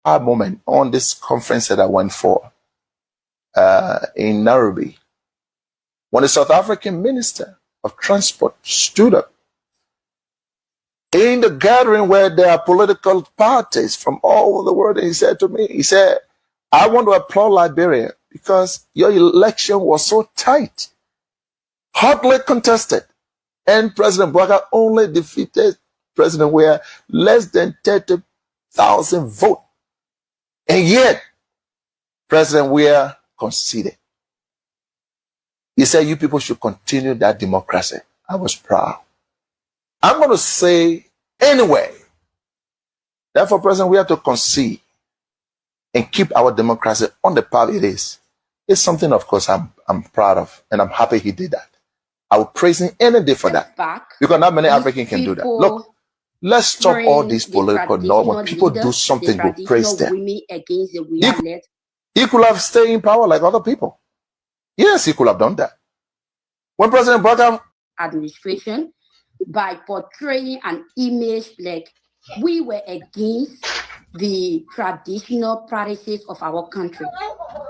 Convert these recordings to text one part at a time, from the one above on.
moment on this conference that I went for in Nairobi, when the South African Minister of Transport stood up in the gathering where there are political parties from all over the world, and he said to me, he said, I want to applaud Liberia because your election was so tight, hotly contested, and President BOAKAI only defeated President Weah less than 30,000 votes. And yet, President Weah conceded. He said, you people should continue that democracy. I was proud. I'm going to say anyway, therefore, President, we have to concede and keep our democracy on the path it is. It's something, of course, I'm proud of, and I'm happy he did that. I will praise him any day for that. Because not many Africans can do that. Look, let's stop all these political noise. When people do something, we praise them. He could have stayed in power like other people. Yes, he could have done that. When President BOAKAI administration, by portraying an image like we were against the traditional practices of our country.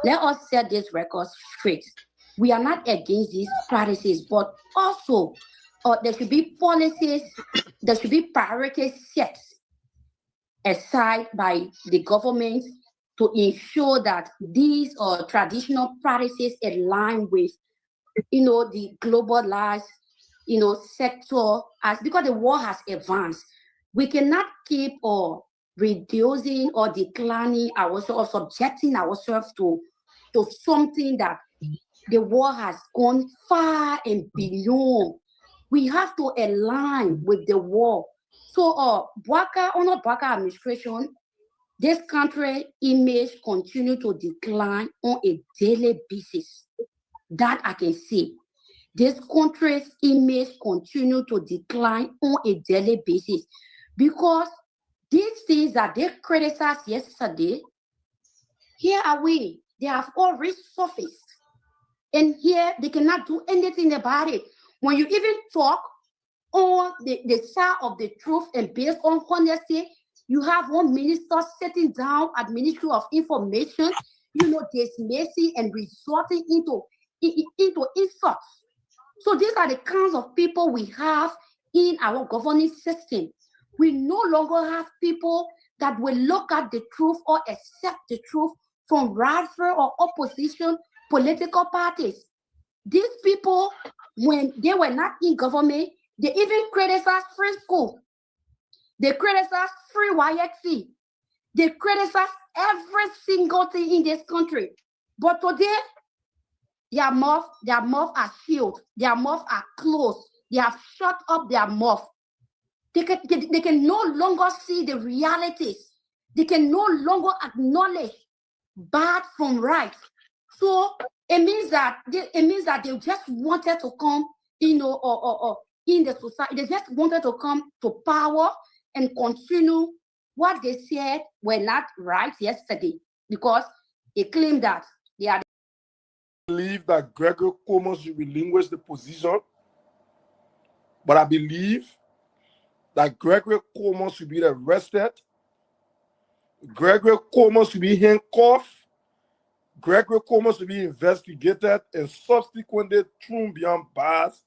Let us set this record straight. We are not against these practices, but also there should be policies, there should be priorities set aside by the government to ensure that these traditional practices align with, the globalized, sector, as because the war has advanced. We cannot keep reducing or declining ourselves, or subjecting ourselves to something that the war has gone far and beyond. We have to align with the war. So BOAKAI, under BOAKAI administration, this country image continue to decline on a daily basis. That I can see. This country's image continue to decline on a daily basis because these things that they criticized yesterday, here are we. They have all resurfaced. And here they cannot do anything about it. When you even talk on the side of the truth and based on honesty, you have one minister sitting down at Ministry of Information, dismissing and resorting into insults. So these are the kinds of people we have in our governing system. We no longer have people that will look at the truth or accept the truth from rival or opposition political parties. These people, when they were not in government, they even criticized free school. They criticized free YXC. They criticized every single thing in this country. But today, their mouth are sealed. Their mouth are closed. They have shut up their mouth. They can no longer see the realities. They can no longer acknowledge bad from right. So it means that they just wanted to come, in the society. They just wanted to come to power and continue what they said were not right yesterday, because they claim that they are. I believe that Gregory Coleman should relinquish the position, but I believe that Gregory Coleman should be arrested. Gregory Coleman should be handcuffed. Gregory Coleman should be investigated and subsequently thrown behind bars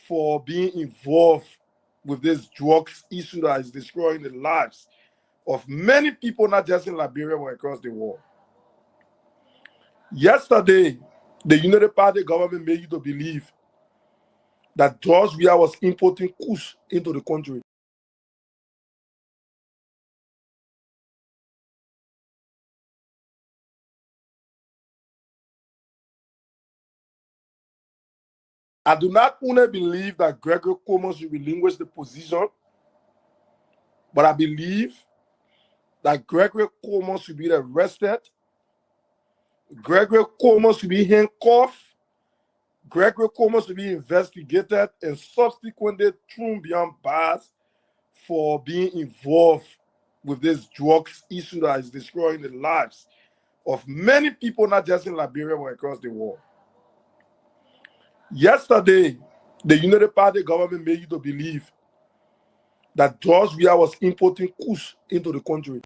for being involved with this drugs issue that is destroying the lives of many people, not just in Liberia, but across the world. Yesterday, the United Party government made you to believe that George Weah was importing kush into the country. I do not only believe that Gregory Coleman should relinquish the position, but I believe that Gregory Coleman should be arrested. Gregory Coleman should be handcuffed. Gregory Coleman should be investigated and subsequently thrown behind bars for being involved with this drugs issue that is destroying the lives of many people, not just in Liberia, but across the world. Yesterday, the United Party government made you to believe that George Weah was importing kush into the country.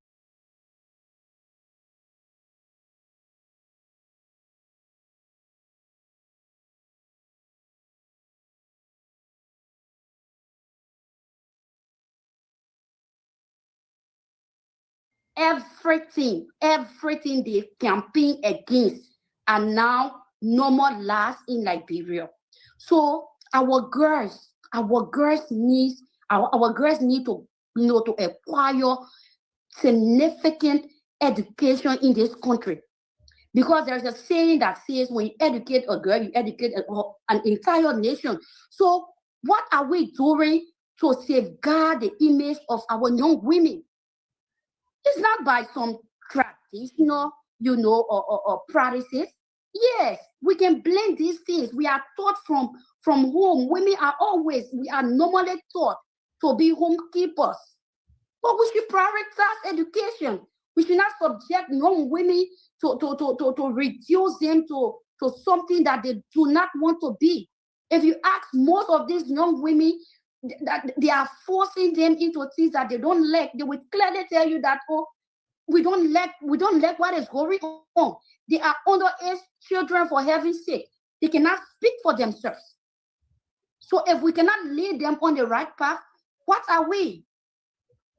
everything they campaign against are now normalized in Liberia. So our girls need to, to acquire significant education in this country. Because there's a saying that says when you educate a girl, you educate an entire nation. So what are we doing to safeguard the image of our young women? It's not by some traditional, or practices. Yes, we can blend these things. We are taught from home. We are normally taught to be homekeepers. But we should prioritize education. We should not subject young women to reduce them to something that they do not want to be. If you ask most of these young women, that they are forcing them into things that they don't like, they will clearly tell you that, oh, we don't like what is going on. They are underage children, for heaven's sake. They cannot speak for themselves. So if we cannot lead them on the right path, what are we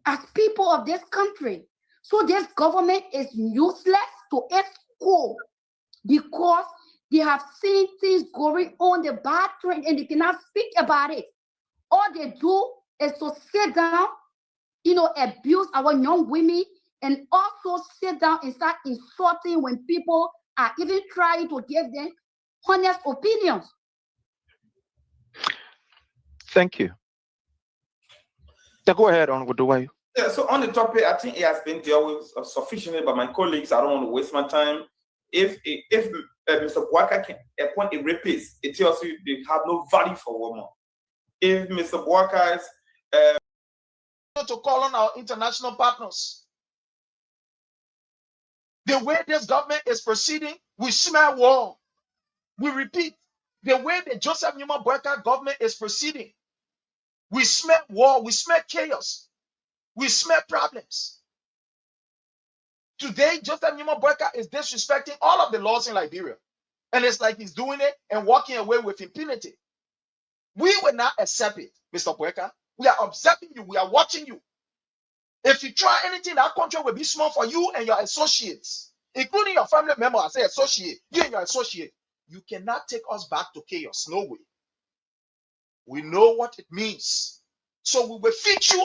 as people of this country? So this government is useless to its core because they have seen things going on, the bad trend, and they cannot speak about it. All they do is to sit down, abuse our young women, and also sit down and start insulting when people are even trying to give them honest opinions. Thank you. Yeah, go ahead on with the way. Yeah, so on the topic, I think it has been dealt with sufficiently by my colleagues. I don't want to waste my time. If Mr. BOAKAI can appoint a rapist, it tells you they have no value for women. If Mr. BOAKAI's to call on our international partners. The way this government is proceeding, we smell war. We repeat, the way the Joseph Nimba BOAKAI government is proceeding, we smell war, we smell chaos, we smell problems. Today, Joseph Nimba BOAKAI is disrespecting all of the laws in Liberia. And it's like he's doing it and walking away with impunity. We will not accept it, Mr. BOAKAI. We are observing you, we are watching you. If you try anything, that country will be small for you and your associates, including your family member. I say associate, you and your associate. You cannot take us back to chaos. No way. We know what it means. So we will feed you.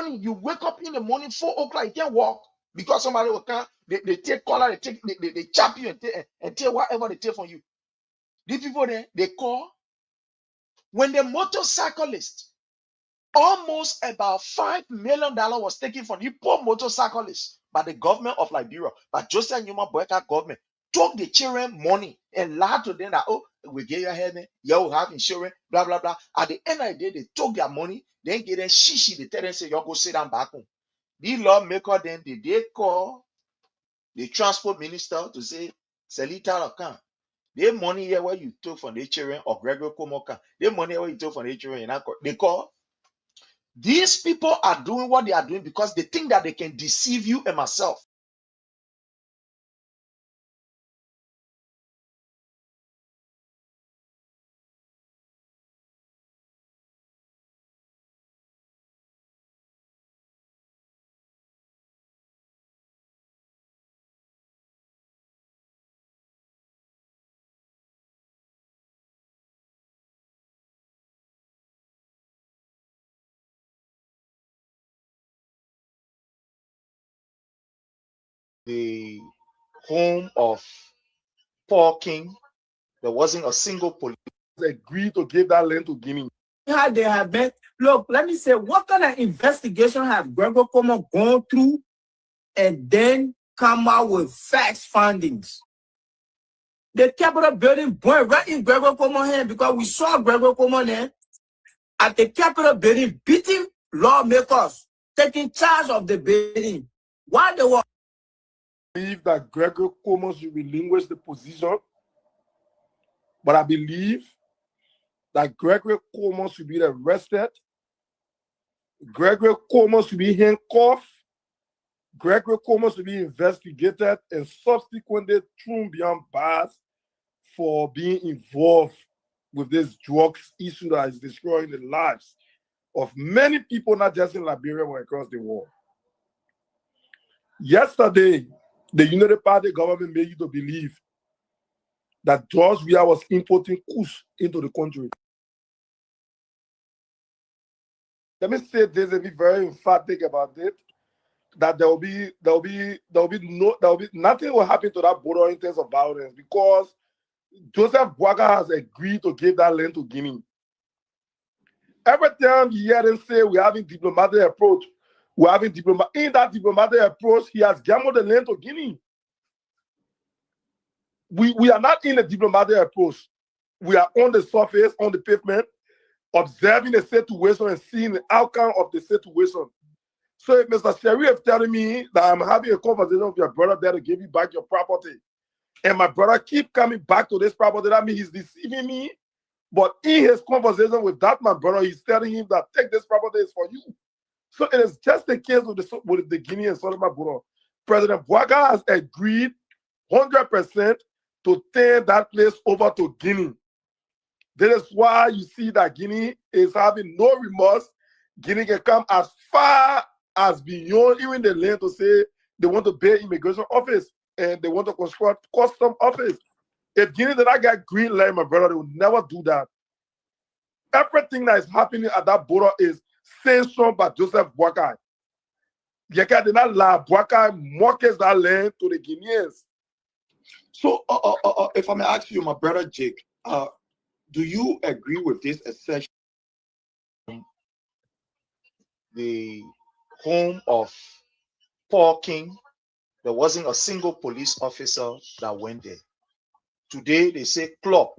You wake up in the morning, 4 o'clock, you can't walk because somebody will come. They take collar, they chop you and take whatever they take from you. These people there, they call. When the motorcyclist, almost about $5 million was taken from the poor motorcyclists by the government of Liberia, by Joseph Nimba BOAKAI government, took the children money and lied to them that, oh, we get your helmet, you will have insurance, blah, blah, blah. At the end of the day, they took their money, then get them shishi, they tell them, say, you go sit down back home. The lawmaker then, they call the transport minister to say, Selita account. The money here where you took from the children of Gregory Komoka, the money where you took from the children, they call. These people are doing what they are doing because they think that they can deceive you and myself. The home of Paul King, there wasn't a single police. Agreed to give that land to Guinea. How they have been. Look, let me say, what kind of investigation have Gregor Como gone through and then come out with facts findings? The Capitol building burned right in Gregor Como hand because we saw Gregor Como there at the Capitol building beating lawmakers, taking charge of the building. Why they were? I believe that Gregor Como should relinquish the position, but I believe that Gregor Como should be arrested. Gregor Como should be handcuffed. Gregor Como should be investigated and subsequently thrown behind bars for being involved with this drugs issue that is destroying the lives of many people, not just in Liberia, but across the world. Yesterday, the United Party government made you to believe that George Weah was importing kush into the country. Let me say this and be very emphatic about it. That there will be nothing will happen to that border in terms of violence because Joseph BOAKAI has agreed to give that land to Guinea. Every time you hear them say we're having diplomatic approach, in that diplomatic approach, he has given the land to Guinea. We are not in a diplomatic approach. We are on the surface, on the pavement, observing the situation and seeing the outcome of the situation. So if Mr. Sherry is telling me that I'm having a conversation with your brother there to give you back your property, and my brother keep coming back to this property, that means he's deceiving me. But in his conversation with that my brother, he's telling him that take this property is for you. So it is just the case with the Guinea and Solomon Buro. President BOAKAI has agreed 100% to turn that place over to Guinea. That is why you see that Guinea is having no remorse. Guinea can come as far as beyond even the land to say they want to build immigration office and they want to construct custom office. If Guinea did not get green light, my brother, they would never do that. Everything that is happening at that border is sanctioned by Joseph BOAKAI. Yeka did not allow BOAKAI mortgage that land to the Guineans. So, if I may ask you, my brother Jake, do you agree with this assertion? The home of Paul King, there wasn't a single police officer that went there. Today, they say club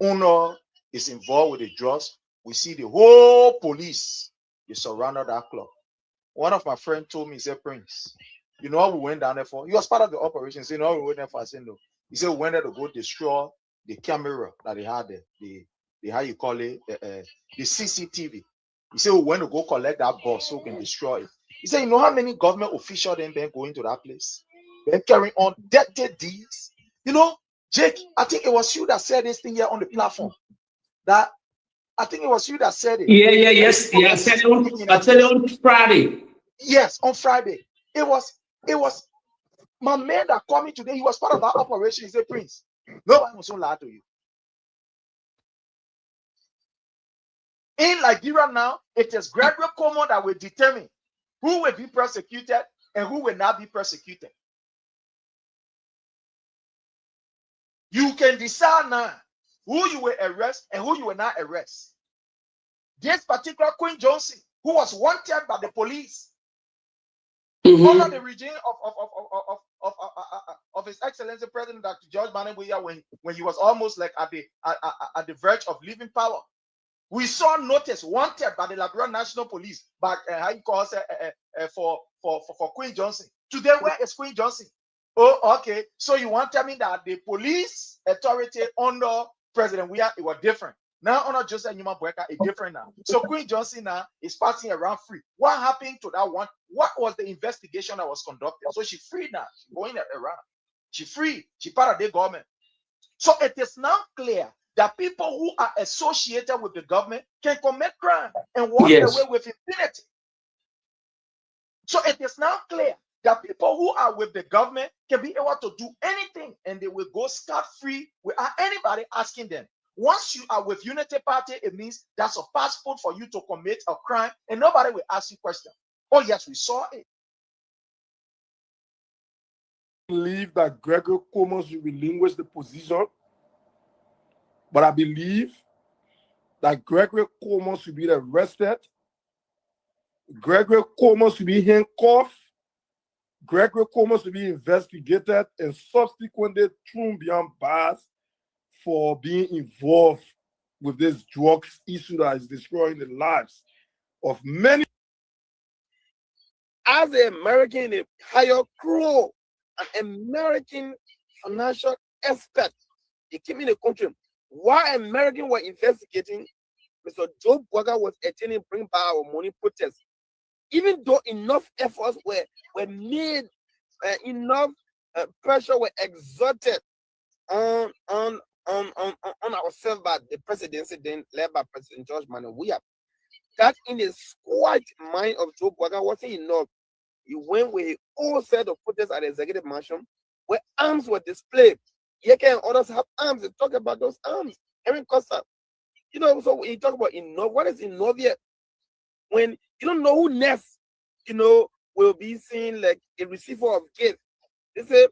owner is involved with the drugs. We see the whole police, they surrounded that club. One of my friends told me, he said, Prince, you know what we went down there for? He was part of the operation. He said, no, we went there for. I said, no. He said, we went there to go destroy the camera that they had there, the how you call it, the CCTV. He said, we went to go collect that box so we can destroy it. He said, you know how many government officials then going to that place? They're carrying on dirty deeds. You know, Jake, I think it was you that said this thing here on the platform. That I think it was you that said it. Yes. I said it on Friday. Yes, on Friday. It was my man that called me today. He was part of that operation. He said, Prince, nobody was so loud to you. In Liberia now, it is Gregory Como that will determine who will be persecuted and who will not be persecuted. You can decide now who you will arrest and who you will not arrest. This particular Queen Johnson, who was wanted by the police under the regime of His Excellency President Dr. George Manabuya when he was almost like at the verge of leaving power. We saw notice wanted by the Liberian National Police, but how you call it for Queen Johnson. Today, where is Queen Johnson? Oh, okay. So you want to tell me that the police authority under President Weah, it was different. Now under Joseph Zimi-Bamballa, it's different now. So Queen Johnson now is passing around free. What happened to that one? What was the investigation that was conducted? So she's free now. She's going around. She's free. She's part of the government. So it is now clear that people who are associated with the government can commit crime and walk away with impunity. So it is now clear that people who are with the government can be able to do anything and they will go scot-free without anybody asking them. Once you are with Unity Party, it means that's a passport for you to commit a crime and nobody will ask you questions. Oh yes, we saw it. I believe that Gregory Como should relinquish the position, but I believe that Gregory Como should be arrested. Gregory Como should be handcuffed. Gregory Como should be investigated and subsequently thrown behind bars for being involved with this drugs issue that is destroying the lives of many. As an American, a higher crew, an American financial expert, he came in the country. While Americans were investigating, Mr. Joe BOAKAI was attending bring back our money protests. Even though enough efforts were made, enough pressure were exerted on ourselves by the presidency then led by President George Manabuya, that in the squad mind of Joe BOAKAI wasn't enough. he went with a whole set of protests at the executive mansion where arms were displayed. Yeke and others have arms. They talk about those arms. Erin Costa, so when you talk about what is Innovia? When you don't know who next, will be seen like a receiver of gifts. They say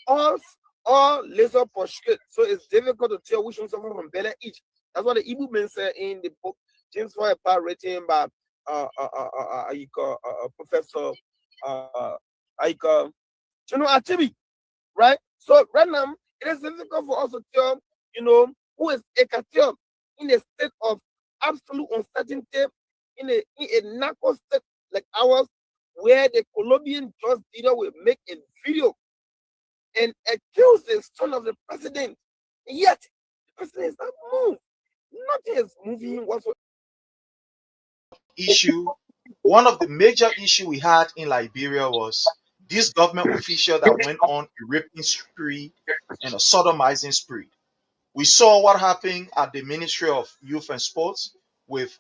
all laser postulates. So it's difficult to tell which one suffer from Bella each. That's what the Igbo men say in the book James Foy written by Professor Achibi, right? So right now it is difficult for us to tell, who is Ekatel in a state of absolute uncertainty, in a narco state like ours, where the Colombian judge leader will make a video and accuse the son of the president. Yet the president is not moved. Nothing is moving whatsoever. Issue. One of the major issue we had in Liberia was this government official that went on a raping spree and a sodomizing spree. We saw what happened at the Ministry of Youth and Sports with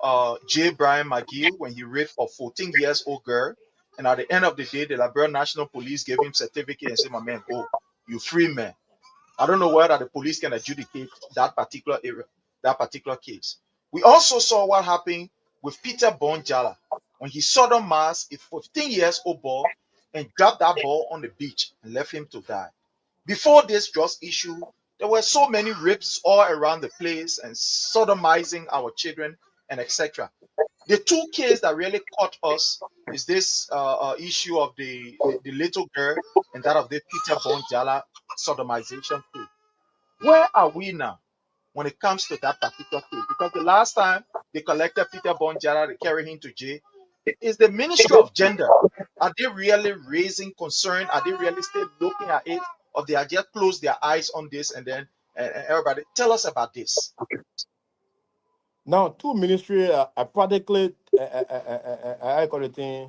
J. Brian McGill when he raped a 14-year-old girl. And at the end of the day, the Liberia National Police gave him certificate and said, "My man, go, you free man." I don't know whether the police can adjudicate that particular area, that particular case. We also saw what happened with Peter Bonjala when he sodomized a 15-year-old boy and dropped that ball on the beach and left him to die. Before this drugs issue, there were so many rapes all around the place and sodomizing our children and etc. The two cases that really caught us is this issue of the little girl and that of the Peter Bonjala sodomization case. Where are we now when it comes to that particular case? Because the last time they collected Peter Bonjala, they carried him to jail. Is the Ministry of Gender, are they really raising concern? Are they really still looking at it? Or they are just close their eyes on this and then everybody tell us about this. Now, two ministry are practically, I call it thing.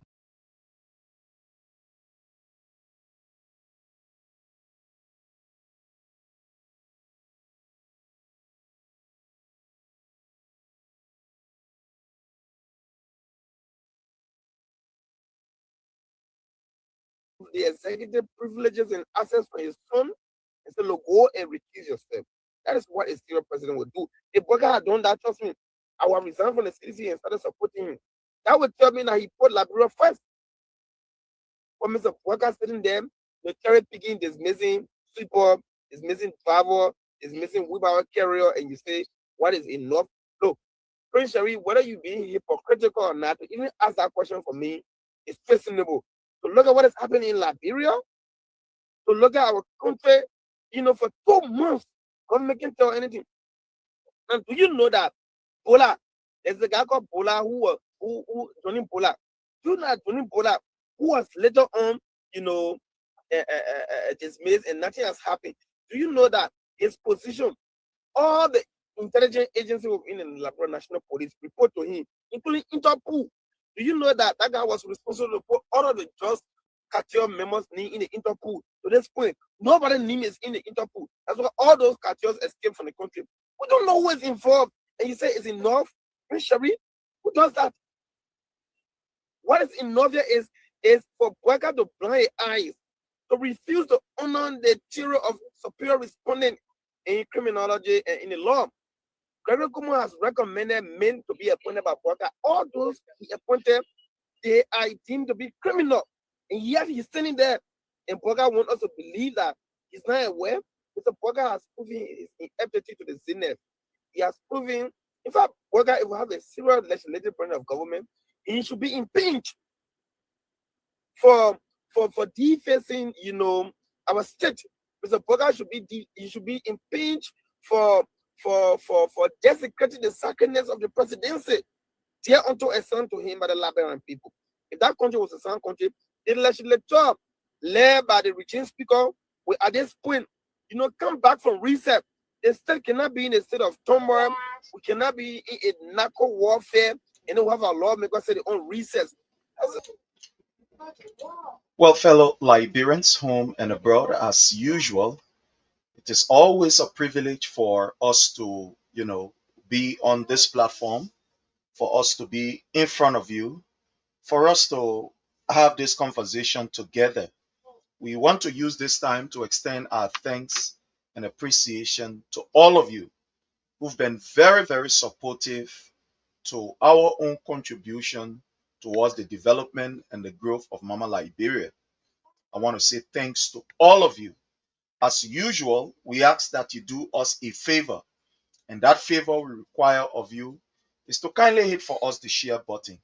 The executive privileges and access for his son and say, "Look, go and recuse yourself." That is what a serious president would do. If Boga had done that, trust me, I would resign from the CDC and started supporting him. That would tell me that he put Liberia first. For Mr. Boga sitting there, the cherry picking is missing sweeper, is missing driver, is missing wheelbarrow carrier, and you say, what is enough? Look, Prince Sherry, whether you being hypocritical or not, to even ask that question for me is questionable. To look at what is happening in Liberia, to look at our country, for 2 months, government can't tell anything. And do you know that Bola, there's a guy called Bola who Johnny Bola. Do you know that Johnny Bola, who was later on, dismissed and nothing has happened? Do you know that his position, all the intelligence agencies within the Liberia National Police report to him, including Interpol? Do you know that that guy was responsible for all of the just cartel members in the Interpol? To this point, nobody name is in the Interpol. That's why all those cartels escaped from the country. We don't know who is involved. And you say it's enough? Prince Sherry, who does that? What is enough here is for Boakai to blind eyes, to refuse to honor the theory of superior respondent in criminology and in the law. Gregory Kumo has recommended men to be appointed by Boakai. All those he appointed, they are deemed to be criminal. And yet he's standing there. And Boakai wants us to believe that he's not aware. Mr. Boakai has proven his ineptitude to the zenith. He has proven, in fact, Boakai, if we have a serious legislative branch of government, he should be impeached for defacing, our state. Mr. Boakai should be impeached for desecrating the sacredness of the presidency, dear unto a son to him by the Liberian people. If that country was a sound country, the legislature led by the regime speaker will at this point, come back from reset. The state cannot be in a state of turmoil. We cannot be in a narco warfare and then we have our lawmakers say they own recess. Well, fellow Liberians, home and abroad, as usual, it is always a privilege for us to, be on this platform, for us to be in front of you, for us to have this conversation together. We want to use this time to extend our thanks and appreciation to all of you who've been very, very supportive to our own contribution towards the development and the growth of Mama Liberia. I want to say thanks to all of you. As usual, we ask that you do us a favor, and that favor we require of you is to kindly hit for us the share button.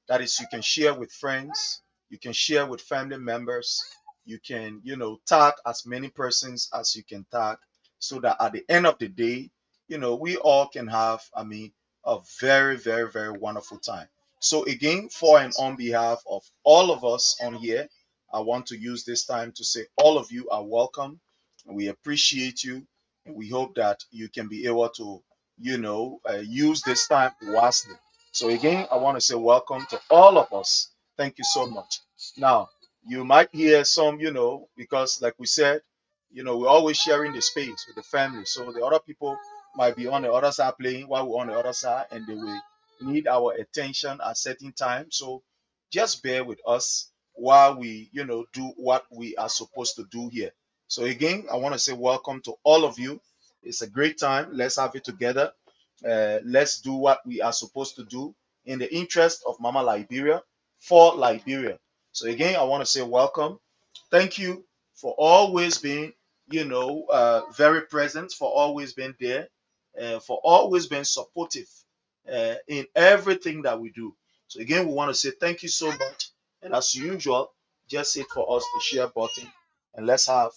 That is, you can share with friends, you can share with family members, you can, tag as many persons as you can tag, so that at the end of the day, we all can have, a very, very, very wonderful time. So, again, for and on behalf of all of us on here, I want to use this time to say all of you are welcome. We appreciate you, and we hope that you can be able to, use this time wisely. So again, I want to say welcome to all of us. Thank you so much. Now, you might hear some, because like we said, we're always sharing the space with the family. So the other people might be on the other side playing while we're on the other side, and they will need our attention at certain times. So just bear with us while we, do what we are supposed to do here. So again, I want to say welcome to all of you. It's a great time. Let's have it together. Let's do what we are supposed to do in the interest of Mama Liberia for Liberia. So again, I want to say welcome. Thank you for always being, very present, for always being there, for always being supportive in everything that we do. So again, we want to say thank you so much. And as usual, just hit for us the share button, and let's have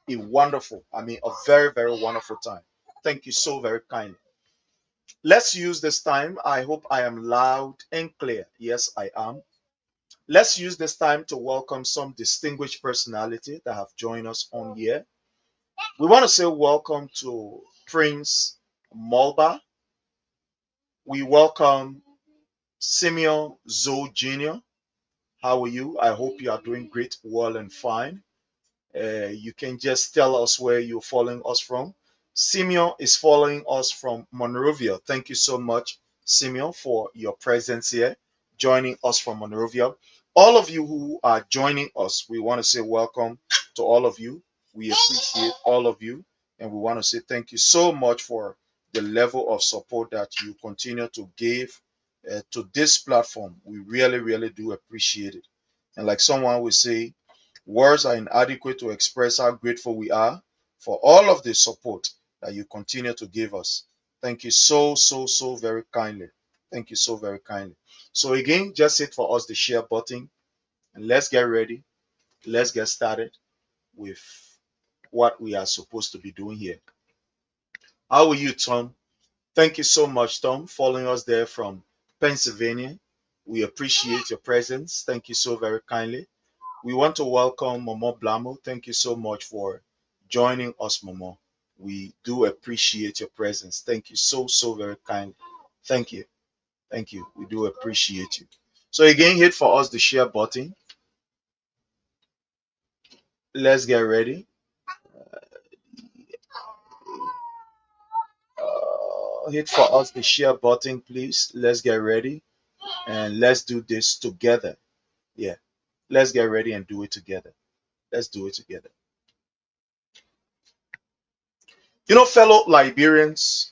a wonderful, a very, very wonderful time. Thank you so very kindly. Let's use this time. I hope I am loud and clear. Yes, I am. Let's use this time to welcome some distinguished personality that have joined us on here. We want to say welcome to Prince Mulba. We welcome Simeon Zoe Jr. How are you? I hope you are doing great, well, and fine. You can just tell us where you're following us from. Simeon is following us from Monrovia. Thank you so much, Simeon, for your presence here, joining us from Monrovia. All of you who are joining us, we want to say welcome to all of you. We appreciate all of you, and we want to say thank you so much for the level of support that you continue to give to this platform. We really, really do appreciate it. And like someone will say, words are inadequate to express how grateful we are for all of the support that you continue to give us. Thank you so, so, so very kindly. Thank you so very kindly. So, again, just hit for us the share button, and let's get ready. Let's get started with what we are supposed to be doing here. How are you, Tom? Thank you so much, Tom, following us there from Pennsylvania. We appreciate your presence. Thank you so very kindly. We want to welcome Momo Blamo. Thank you so much for joining us, Momo. We do appreciate your presence. Thank you so, so very kindly. Thank you. Thank you. We do appreciate you. So again, hit for us the share button. Let's get ready. Hit for us the share button, please. Let's get ready and let's do this together. Yeah. Let's get ready and do it together. Let's do it together. Fellow Liberians,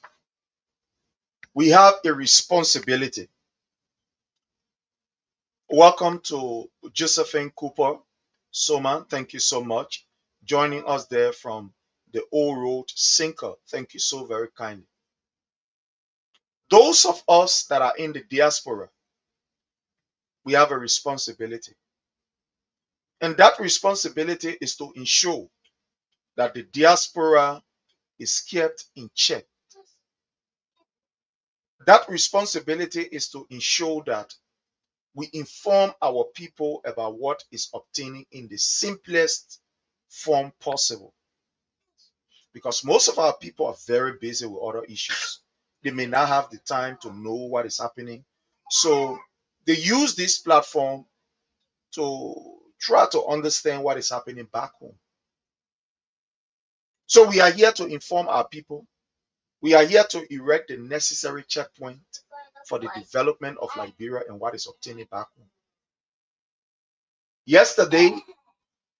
we have a responsibility. Welcome to Josephine Cooper Soma. Thank you so much. Joining us there from the Old Road Sinker. Thank you so very kindly. Those of us that are in the diaspora, we have a responsibility. And that responsibility is to ensure that the diaspora is kept in check. That responsibility is to ensure that we inform our people about what is obtaining in the simplest form possible. Because most of our people are very busy with other issues. They may not have the time to know what is happening. So they use this platform to try to understand what is happening back home. So we are here to inform our people. We are here to erect the necessary checkpoint for the development of Liberia and what is obtaining back home. Yesterday,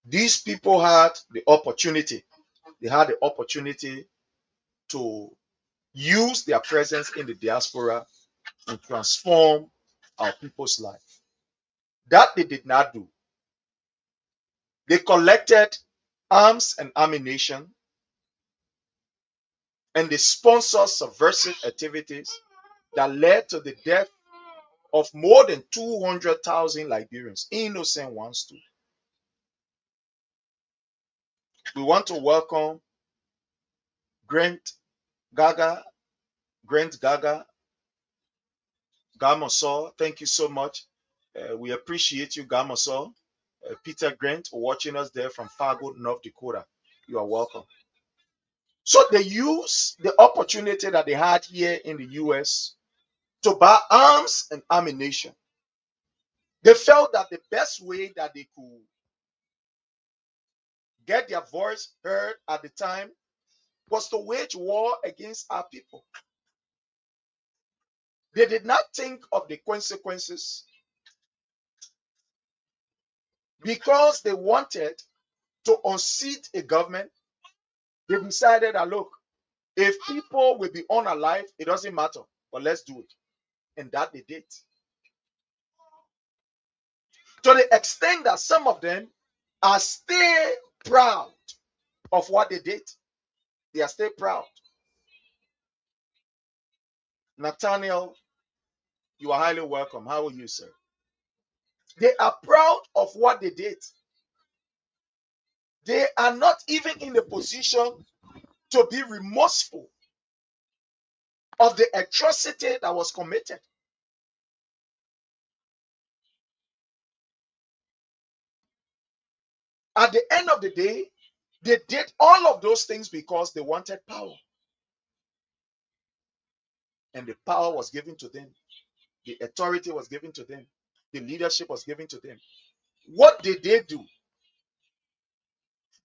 these people had the opportunity. They had the opportunity to use their presence in the diaspora and transform our people's life. That they did not do. They collected arms and ammunition, and they sponsored subversive activities that led to the death of more than 200,000 Liberians, innocent ones too. We want to welcome Grant Gaga, Gamoso. Thank you so much. We appreciate you, Gamoso. Peter Grant, watching us there from Fargo, North Dakota. You are welcome. So they used the opportunity that they had here in the US to buy arms and ammunition. They felt that the best way that they could get their voice heard at the time was to wage war against our people. They did not think of the consequences because they wanted to unseat a government. They decided that, look, if people will be unalive, it doesn't matter, but let's do it. And that they did. To the extent that some of them are still proud of what they did. They are still proud. Nathaniel, you are highly welcome. How are you, sir? They are proud of what they did. They are not even in a position to be remorseful of the atrocity that was committed. At the end of the day, they did all of those things because they wanted power. And the power was given to them. The authority was given to them. The leadership was given to them. What did they do?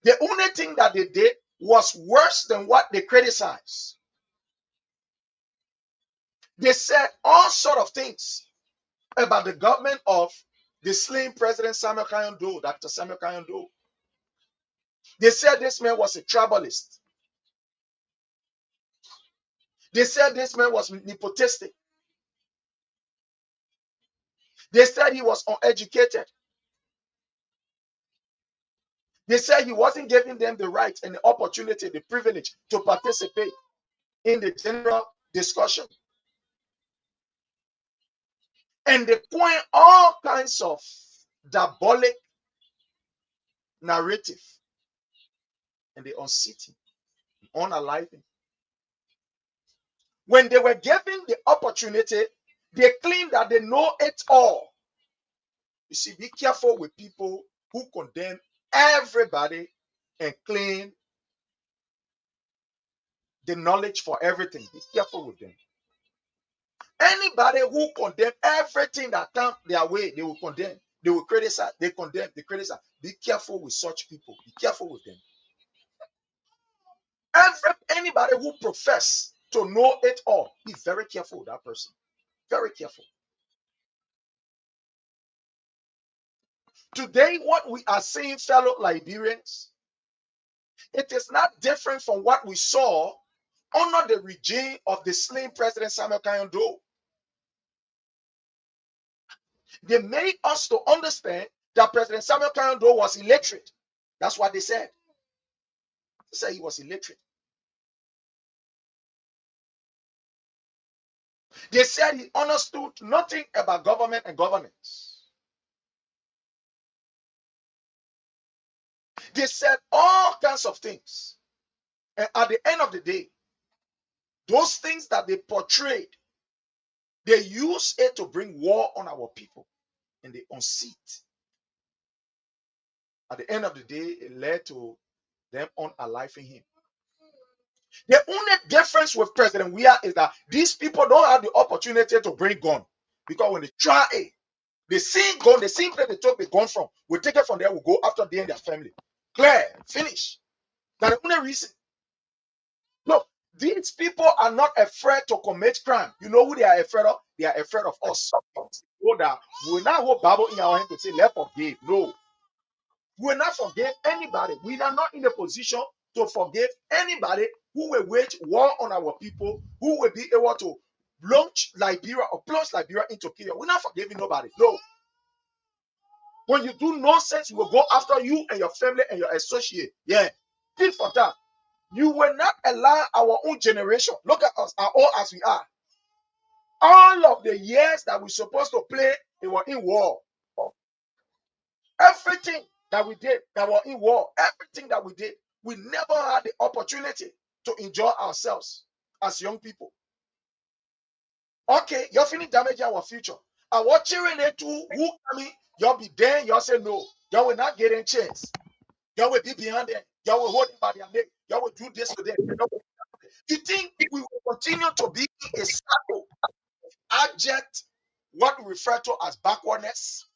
The only thing that they did was worse than what they criticized. They said all sort of things about the government of the slain President Samuel Kayode, Dr. Samuel Kayode. They said this man was a tribalist. They said this man was nepotistic. They said he was uneducated. They said he wasn't giving them the right and the opportunity, the privilege to participate in the general discussion. And they coined all kinds of diabolic narrative. And they unseat him, unalive him. When they were given the opportunity, they claim that they know it all. You see, be careful with people who condemn everybody and claim the knowledge for everything. Be careful with them. Anybody who condemn everything that comes their way, they will condemn. They will criticize. They condemn. They criticize. Be careful with such people. Be careful with them. Anybody who profess to know it all, be very careful with that person. Very careful. Today, what we are seeing, fellow Liberians, it is not different from what we saw under the regime of the slain President Samuel Kayode. They made us to understand that President Samuel Kayode was illiterate. That's what they said. They said he was illiterate. They said he understood nothing about government and governance. They said all kinds of things. And at the end of the day, those things that they portrayed, they used it to bring war on our people. And they unseat. At the end of the day, it led to them unaliving him. The only difference with President Weah is that these people don't have the opportunity to bring gun. Because when they try it, they see gun, they see where they took the gun from. We take it from there, we go after they and their family. Clear, finish. That's the only reason. Look, these people are not afraid to commit crime. You know who they are afraid of? They are afraid of us. So that we will not hold Bible in our hand to say, let's forgive. No. We will not forgive anybody. We are not in a position to forgive anybody who will wage war on our people, who will be able to launch Liberia or plunge Liberia into chaos. We're not forgiving nobody. No. When you do nonsense, we will go after you and your family and your associate. Yeah. Tit for that. You will not allow our own generation, look at us, as old as we are. All of the years that we're supposed to play, they were in war. Everything that we did that were in war, everything that we did, we never had the opportunity to enjoy ourselves as young people. Okay, you're feeling damaging our future. Our children too, who coming, you'll be there, you'll say no. You will not get a chance. You will be behind them. You will hold them by their neck. You will do this to them. You think we will continue to be a cycle of abject, what we refer to as backwardness?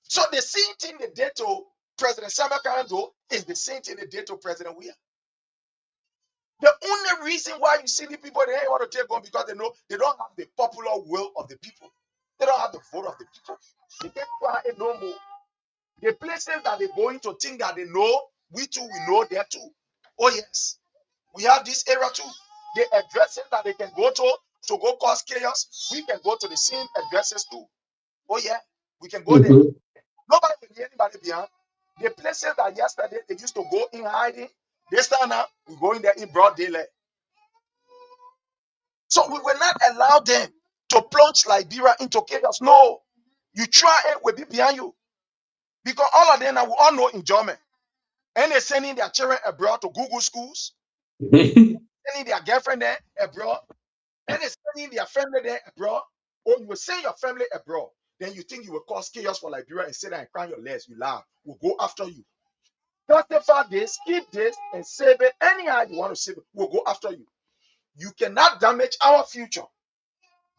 So the same thing they did to President Samuel Kando is the same thing they did to President Weah. The only reason why you see the people they want to take on because they know they don't have the popular will of the people. They don't have the vote of the people. They can't try it no more. The places that they're going to think that they know, we too, we know there too. Oh yes, we have this area too. The addresses that they can go to go cause chaos, we can go to the same addresses too. Oh yeah, we can go there. Nobody will leave anybody behind. The places that yesterday they used to go in hiding, this time now we're going there in broad daylight. So we will not allow them to plunge Liberia into chaos. No, you try it, we'll be behind you. Because all of them now we all know enjoyment. And they're sending their children abroad to Google schools, sending their girlfriend there abroad, and they're sending their family there abroad. Or you will send your family abroad. Then you think you will cause chaos for Liberia and sit there and cry your legs. You laugh. We'll go after you. Justify this, keep this, and save it. Anyhow you want to save it, we'll go after you. You cannot damage our future.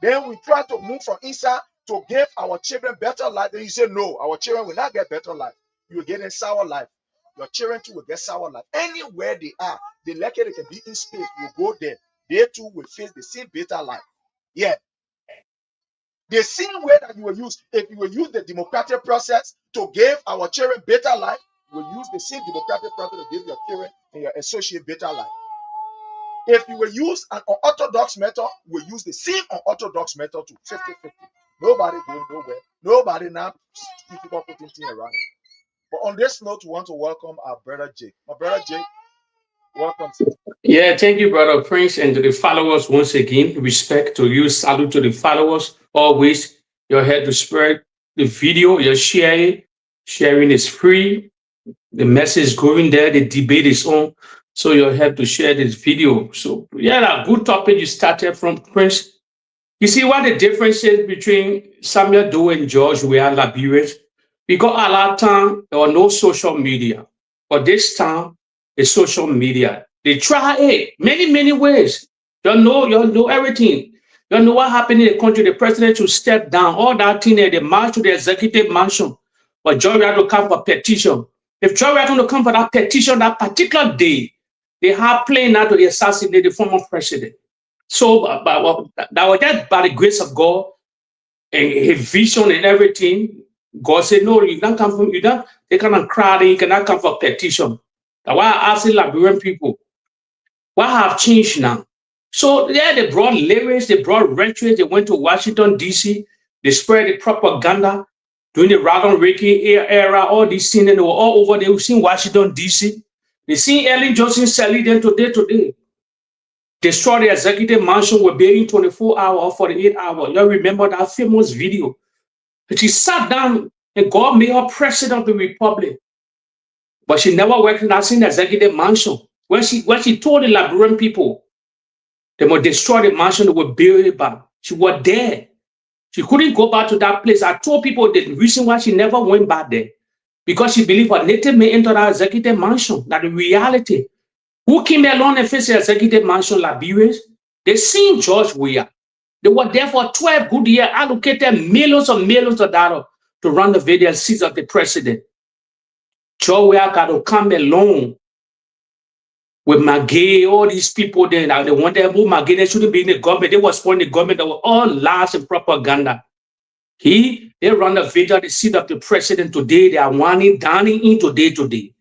Then we try to move from inside to give our children better life. Then you say, no, our children will not get better life. You will get a sour life. Your children too will get sour life. Anywhere they are, they like it, they can be in space. We'll go there. They too will face the same better life. Yeah. The same way that you will use, if you will use the democratic process to give our children better life, you will use the same democratic process to give your children and your associate better life. If you will use an unorthodox method, we'll use the same unorthodox method to 50-50. Nobody going nowhere. Nobody now people putting things around it. But on this note, we want to welcome our brother Jake. My brother Jake, welcome. Yeah, thank you, Brother Prince, and to the followers once again. Respect to you, salute to the followers. Always, you're here to spread the video, you're sharing. Sharing is free. The message is going there, the debate is on. So you're here to share this video. So, yeah, good topic you started from, Prince. You see what the difference is between Samuel Doe and George Weah Liberians? Because at that time, there was no social media. But this time, it's social media. They try it many ways. You know everything. You know what happened in the country. The president should step down. All that thing, they march to the executive mansion. But George had to come for petition. If George had to come for that petition that particular day, they have planned now to assassinate the former president. So that was just by the grace of God and his vision and everything. God said, no, you can't come from, you don't, they cannot cry, you cannot come for petition. That's why I asked the Liberian people, what have changed now? So yeah, they brought lyrics, they brought rhetoric, they went to Washington, D.C., they spread the propaganda during the Ronald Reagan era, all these things, and they were all over. They were seeing Washington, D.C. They see Ellen Johnson selling them today. Destroy the executive mansion with being 24 hours or 48 hours. You remember that famous video? She sat down and God made her president of the republic. But she never worked in that same executive mansion. When she told the Liberian people they would destroy the mansion, they would build it back. She was there. She couldn't go back to that place. I told people the reason why she never went back there, because she believed a native may enter that executive mansion. That the reality. Who came along and faced the executive mansion, Liberians? They seen George Weah. They were there for 12 good years, allocated millions of dollars to run the vacant seats of the president. George Weah got to come along with Magay, all these people there. Now they wanted to move Magay. They shouldn't be in the government. They were supporting the government. They were all lies and propaganda. He They run the video, the seat of the president today. They are dining in today.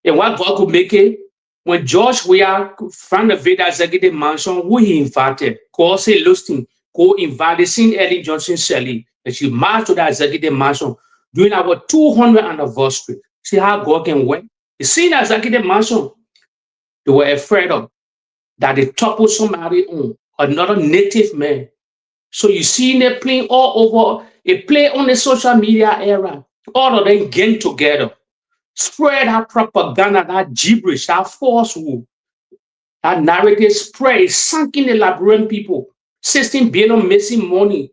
And what God could make it, when George Weah from the Veda Executive Mansion, who he invited, called say Lustin, invited St. Ellen Johnson Shelley, and she marched to the Executive Mansion during our 200th anniversary. See how God can work. You see the Executive Mansion, they were afraid of that they topple somebody on, another native man. So you see them playing all over, they play on the social media era, all of them gang together. Spread that propaganda, that gibberish, that falsehood, that narrative spread is sunk in the Liberian people. 16 billion missing money.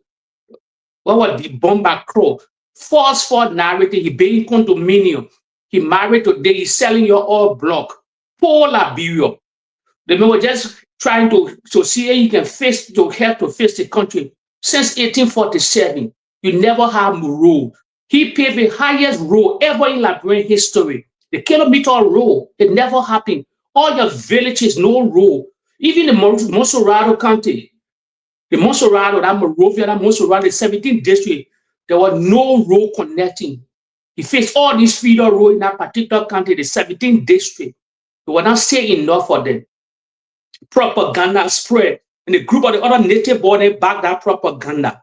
What was the bomber crow? False narrative, he being condominium. He married today, he's selling your oil block. Poor Liberia. They were just trying to see how you can help to face the country. Since 1847, you never have road. He paved the highest road ever in Liberian history. The kilometer road, it never happened. All your villages, no road. Even the Monserrado County, the Monserrado, that Morovia, that Monserrado, the 17th district, there was no road connecting. He faced all these feeder roads in that particular county, the 17th district. They were not saying enough for them. Propaganda spread, and the group of the other native boys, they back that propaganda.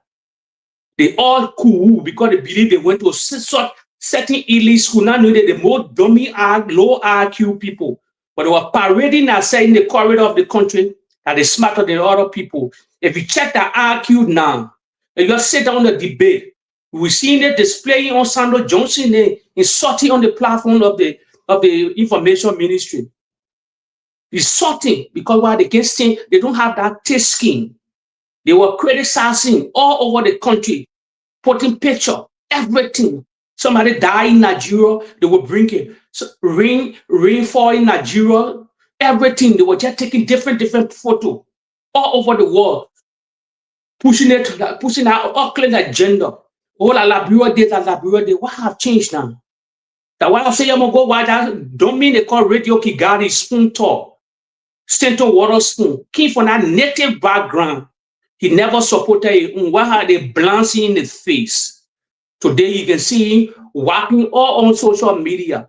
They all cool because they believe they went to certain elite school. Now know that the more dummy low IQ people, but they were parading outside in the corridor of the country that they smarter than other people. If you check the IQ now, and you sit down the debate, we see it displaying on Sandro Johnson insulting on the platform of the information ministry. Insulting because why they can't say they don't have that thick skin. They were criticizing all over the country, putting picture, everything. Somebody died in Nigeria, they were bringing rainfall in Nigeria, everything. They were just taking different photos all over the world, pushing our Auckland agenda. All Liberia did. What have changed now? That why I say I'm gonna go why that don't mean they call Radio Kigali spoon talk. Central Water Spoon came from that native background. He never supported it. Why had they blanched in the face? Today you can see him walking all on social media,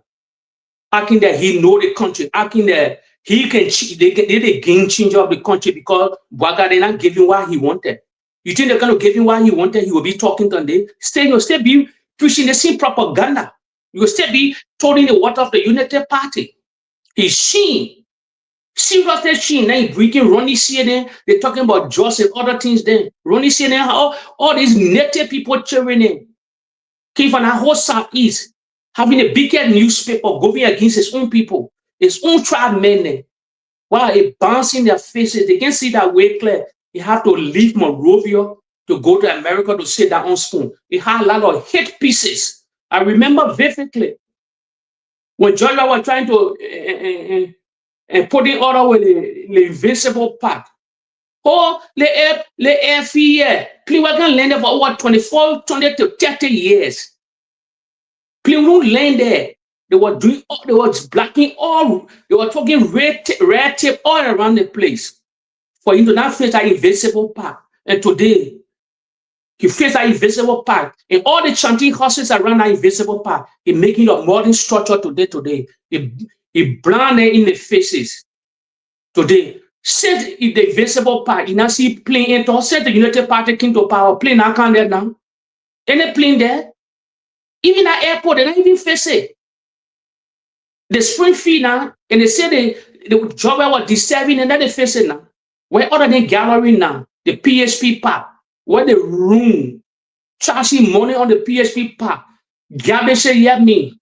acting that he know the country, acting that he can they the game changer of the country because Waga they not giving what he wanted. You think they're gonna give him what he wanted? He will be talking today. You'll still be pushing the same propaganda. You will still be toting the water of the United Party. He's seen. Seriously, she now bringing Ronnie CNN. They're talking about Joss and other things. Then Ronnie CNN, all these native people cheering in. Came from our whole southeast, having a bigger newspaper going against his own people, his own tribe men. While it bouncing their faces, they can see that way clear. You have to leave Monrovia to go to America to sit down on spoon. It had a lot of hit pieces. I remember vividly when Georgia was trying to and putting order with the invisible part. Oh, les filles, please we can land there for over 24, 20 to 30 years. Please don't land there. They were doing, they were blocking all, they were talking red tape all around the place for you to not face that invisible part. And today, he faced that invisible part. And all the chanting horses around that invisible part, he making a modern structure today. He blinded in the faces today. Since the invisible part, you now see plane into since the United Party came to power, plane now can't there now. Any plane there? Even at airport, they don't even face it. The spring fee now, and they say the job was deserving, and then they face it now. Where other than gallery now, the PHP part, where the room charging money on the PHP part, garbage say me.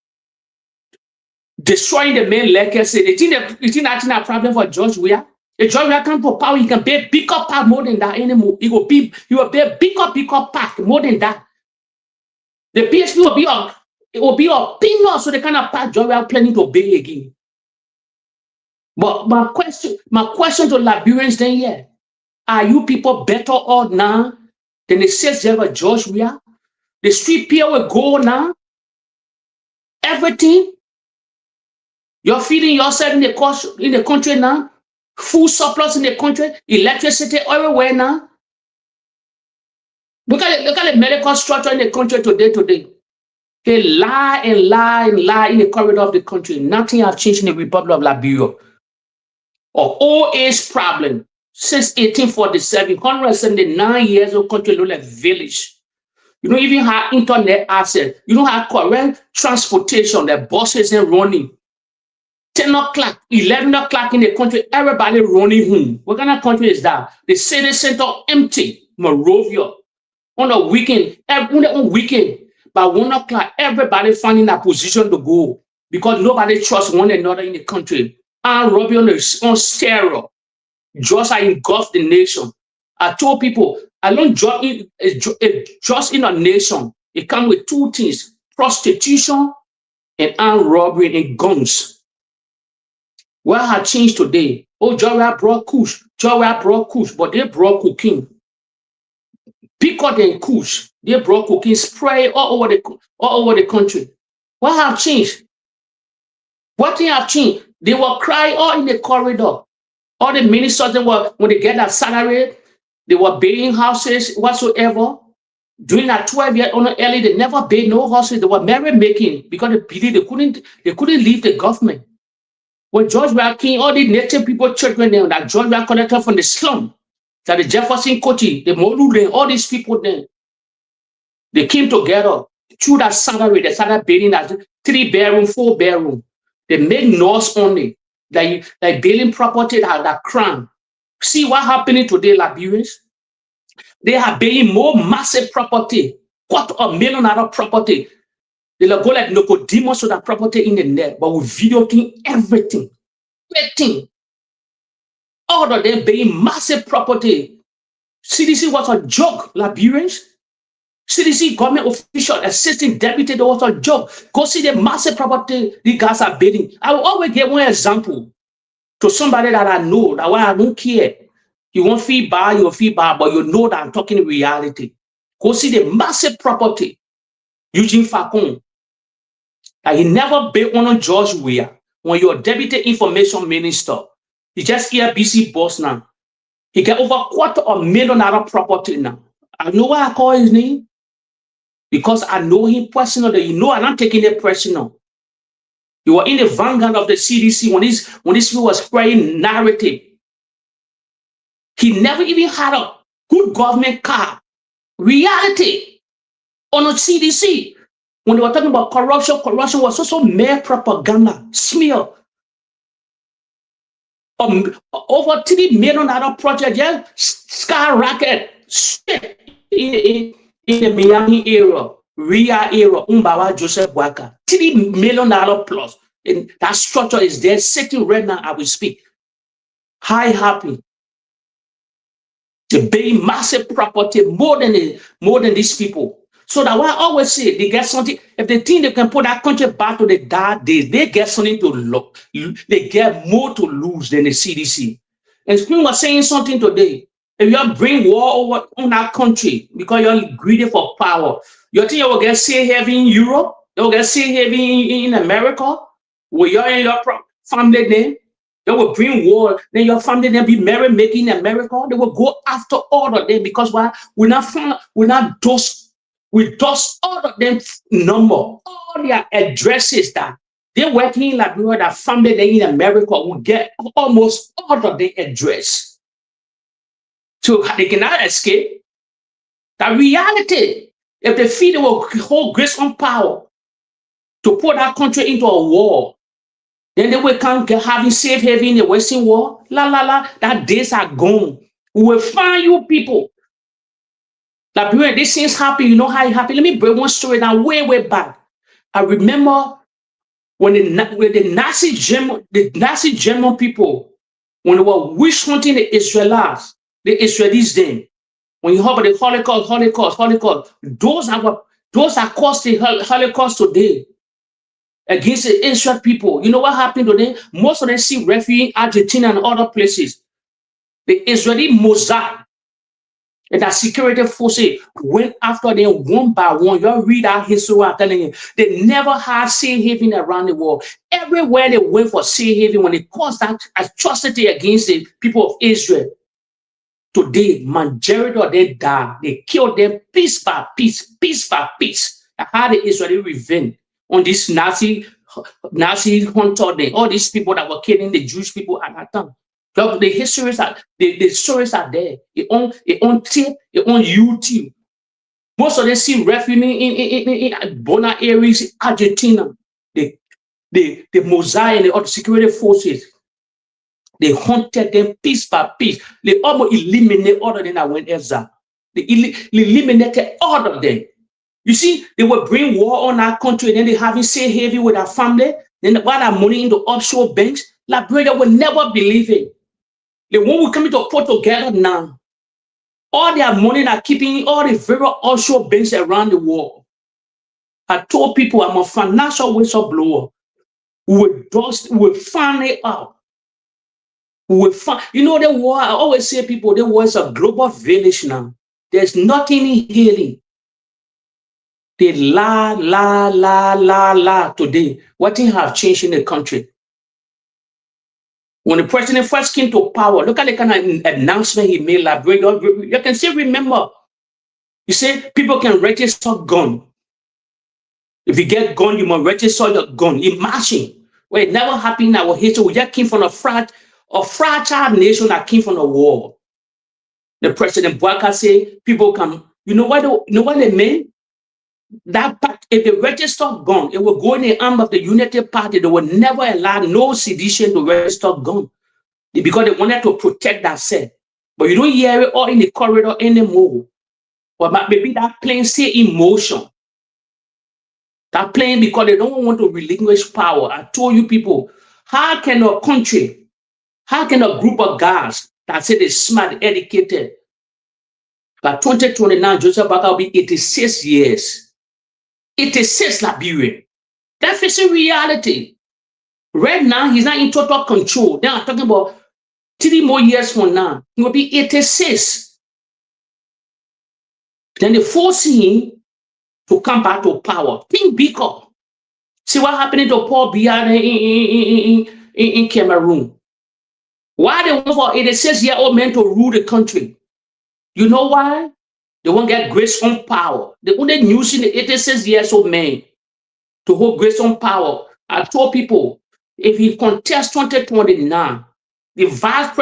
Destroying the main legacy. They think that's not a problem for George Weah. If George Weah come for power, he can pay bigger part more than that anymore. He will pay bigger part more than that. The PSP will be a peanut, so they cannot pass George Weah planning to pay again. But my question to Liberians then here, are you people better off now than the 6th George Weah? The street pier will go now. Everything. You're feeding yourself in the country now. Food surplus in the country. Electricity everywhere now. Look at the medical structure in the country today. They lie and lie and lie in the corridor of the country. Nothing has changed in the Republic of Liberia. Or old age problem since 1847, 179 years old country look like village. You don't even have internet access. You don't have correct transportation. The buses ain't running. 10 o'clock, 11 o'clock in the country, everybody running home. What kind of country is that? The city center empty. Monrovia. On a weekend, by 1 o'clock, everybody finding a position to go because nobody trusts one another in the country. And robbery on steroid. Just engulf the nation. I told people, I don't just in a nation. It comes with two things: prostitution and armed robbery and guns. What has changed today? Oh, Joria brought Kush, but they brought cocaine. Bigger than Kush, they brought cocaine spray all over the country. What have changed? What thing have changed? They were crying all in the corridor. All the ministers, when they get that salary, they were building houses whatsoever. During that 12 years on early, they never built no houses. They were merry-making because they couldn't leave the government. When George Weah King, all the native people, children that George Weah collected from the slum, that the Jefferson County, the Molu, all these people then, they came together through that salary. They started building that 3-bedroom, 4-bedroom. They made noise only, like building property that crime. See what happening today, Liberians? They are building more massive property, $250,000 property. They go like Nicodemus with that property in the net, but with videoing everything. All of them building massive property. CDC was a joke, Liberians. CDC government official, assistant deputy, there was a joke. Go see the massive property the guys are building. I will always give one example to somebody that I know, that why I don't care. You won't feel bad, you'll feel bad, but you know that I'm talking reality. Go see the massive property. Eugene Facon. He never built one on George Weah. When you're deputy information minister, he just here BC boss now. He got over $250,000 property now. I know why I call his name. Because I know him personally. You know I'm not taking it personal. You were in the vanguard of the CDC when this people was spreading narrative. He never even had a good government car. Reality on a CDC. When they were talking about corruption was also mere propaganda, smear. Over $3 million project, yeah, skyrocket in the Miami area, Ria area, Umbawa Joseph Boakai, $3 million plus. And that structure is there, sitting right now as we speak. High happy. They pay massive property more than these people. So that why I always say they get something. If they think they can put that country back to the dark days, they get something to lose. They get more to lose than the CDC. And Spring was saying something today. If you bring war over on that country because you're greedy for power, you think you will get safe haven in Europe? You will get safe haven in America? Where you're in your family name? They will bring war, then your family then be merry-making in America. They will go after all of them because why? We dust all of them number, all their addresses that they're working in Liberia, that family in America will get almost all of their address. So they cannot escape. The reality, if they feel they will hold grace on power to put that country into a war, then they will come having safe haven in the Western world. That days are gone. We will find you people. Liberia, this things happen, you know how it happened. Let me bring one story down way back. I remember when the Nazi German people, when they were witch hunting the Israelis then, when you heard about the Holocaust, those are caused the Holocaust today against the Israel people. You know what happened today? Most of them see refuge in Argentina and other places. The Israeli Mossad and that security forces went after them one by one. You read our history, I'm telling you, they never had safe haven around the world. Everywhere they went for safe haven, when they caused that atrocity against the people of Israel, Today, majority of them die. They kill them piece by piece, piece by piece. How the Israeli revenge on this Nazi hunter, all these people that were killing the Jewish people at that time. The histories are, the stories are there. It on tape, it on YouTube. Most of them see refugees in Bona areas, Argentina. The Mosaic and the other security forces, they hunted them piece by piece. They almost eliminated all of them that went exile. They eliminated all of them. You see, they will bring war on our country, and then they having say heavy with our family. Then while our money in the offshore banks, Liberia will never believe it. The one we come to put together now, all their money are keeping all the very offshore banks around the world. I told people I'm a financial whistleblower. We will find it out. We will find, you know, the war, I always say people, the war is a global village now. There's nothing in healing. They lie today. What things have changed in the country? When the president first came to power, look at the kind of announcement he made. Liberia. You can still remember. You say people can register gun. If you get gun, you must register your gun. Imagine. Well, it never happened in our history. We just came from a fragile nation that came from a war. The president BOAKAI say people can. You know what they mean? That part, if they register gun, it will go in the arm of the Unity Party. They will never allow no sedition to register gun because they wanted to protect themselves. But you don't hear it all in the corridor anymore. But maybe that plane stay in motion. That plane because they don't want to relinquish power. I told you people, how can a country, how can a group of guys that say they're smart, educated, by 2029, Joseph BOAKAI will be 86 years. 86 Liberia. That's facing reality. Right now, he's not in total control. Now I'm talking about 3 more years from now. He will be 86. Then they force him to come back to power. Think bigger. See what happened to Paul Biya in Cameroon. Why they want for 86-year-old men to rule the country? You know why? They won't get grace on power. They only using the 86-year-old man to hold grace on power. I told people, if he contests 2029, the vice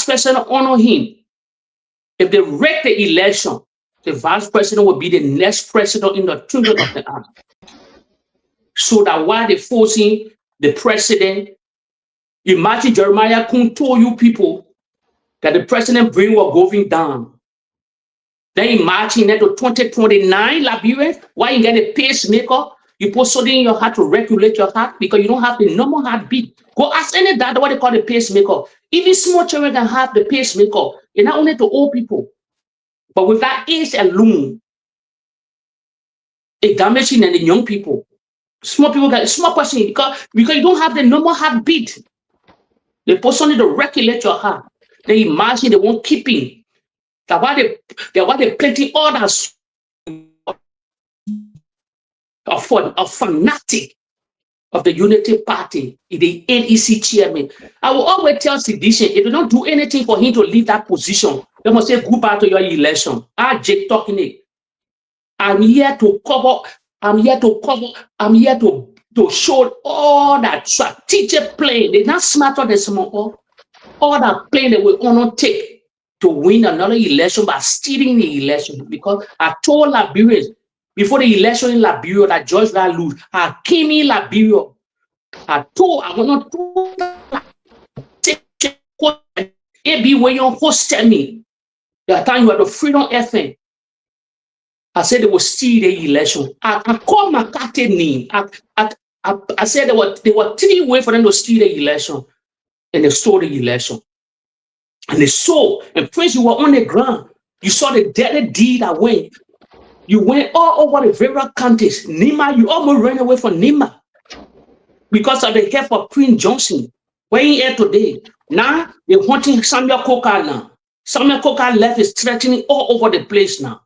president honor him. If they wreck the election, the vice president will be the next president in the kingdom of the earth. So that while they're forcing the president, imagine Jeremiah Kun told you people that the president brain was going down. Then imagine that to 2029 Liberia, why you get a pacemaker, you put something in your heart to regulate your heart because you don't have the normal heartbeat. Go ask any doctor what they call the pacemaker. Even small children can have the pacemaker. It's not only to old people. But with that age alone, it damaging the young people. Small people get small question because you don't have the normal heartbeat. They put something to regulate your heart. Then imagine they won't keep in. That's why they plenty others a fanatic of the Unity Party, the NEC chairman. I will always tell Sedition, if you don't do anything for him to leave that position, they must say goodbye to your election. Jake talking it. I'm here to show all that strategic plan. They're not smarter than small. All that plan they will not take to win another election by stealing the election. Because I told Liberians before the election in Liberia that George will lose. I came in Liberia. I will not do that. It be when you hosted me. The time you had the Freedom FM. I said they will steal the election. I called my captain name. I said there were 3 ways for them to steal the election. And they stole the election. And they saw, and Prince, you were on the ground. You saw the deadly deed that went. You went all over the various counties. Nimba, you almost ran away from Nimba because of the help of Prince Johnson. Where he here today? Now they're hunting Samuel Coker now. Samuel Coker left is threatening all over the place now.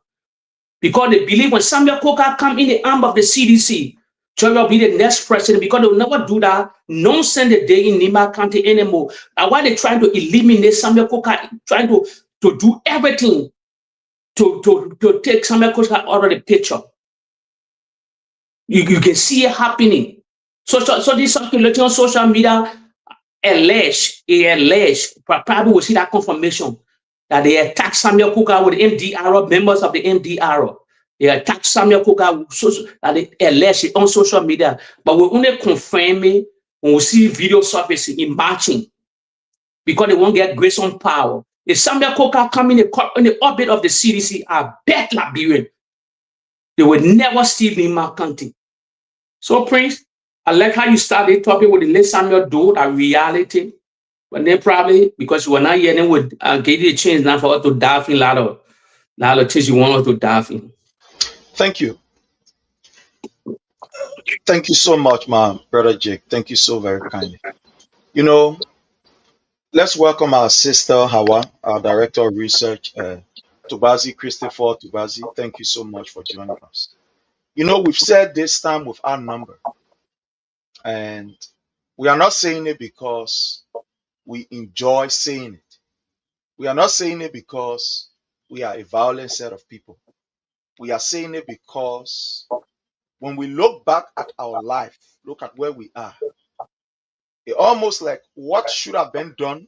Because they believe when Samuel Coker come in the arm of the CDC Joy will be the next president because they'll never do that nonsense the day in Nimba County anymore. And why they trying to eliminate Samuel Coker, trying to do everything to take Samuel Coker out of the picture. You can see it happening. So this circulating on social media allege, probably will see that confirmation that they attacked Samuel Coker with MDR, members of the MDR. They attacked Samuel Coker that they allege on social media. But we only confirm it when we see video surfacing in marching because they won't get grace on power. If Samuel Coker come in the orbit of the CDC, I bet Liberian, they will never steal Nimba County. So, Prince, I like how you started talking with the late Samuel Doe, that reality. But then probably because you were not hearing with give you a chance now for us to dive in a lot of things you want us to dive in. Thank you. Thank you so much, my brother Jake. Thank you so very kindly. You know, let's welcome our sister Hawa, our director of research, Tubazi Christopher Tubazi. Thank you so much for joining us. You know, we've said this time with our number, and we are not saying it because we enjoy saying it. We are not saying it because we are a violent set of people. We are saying it because when we look back at our life, look at where we are, it's almost like what should have been done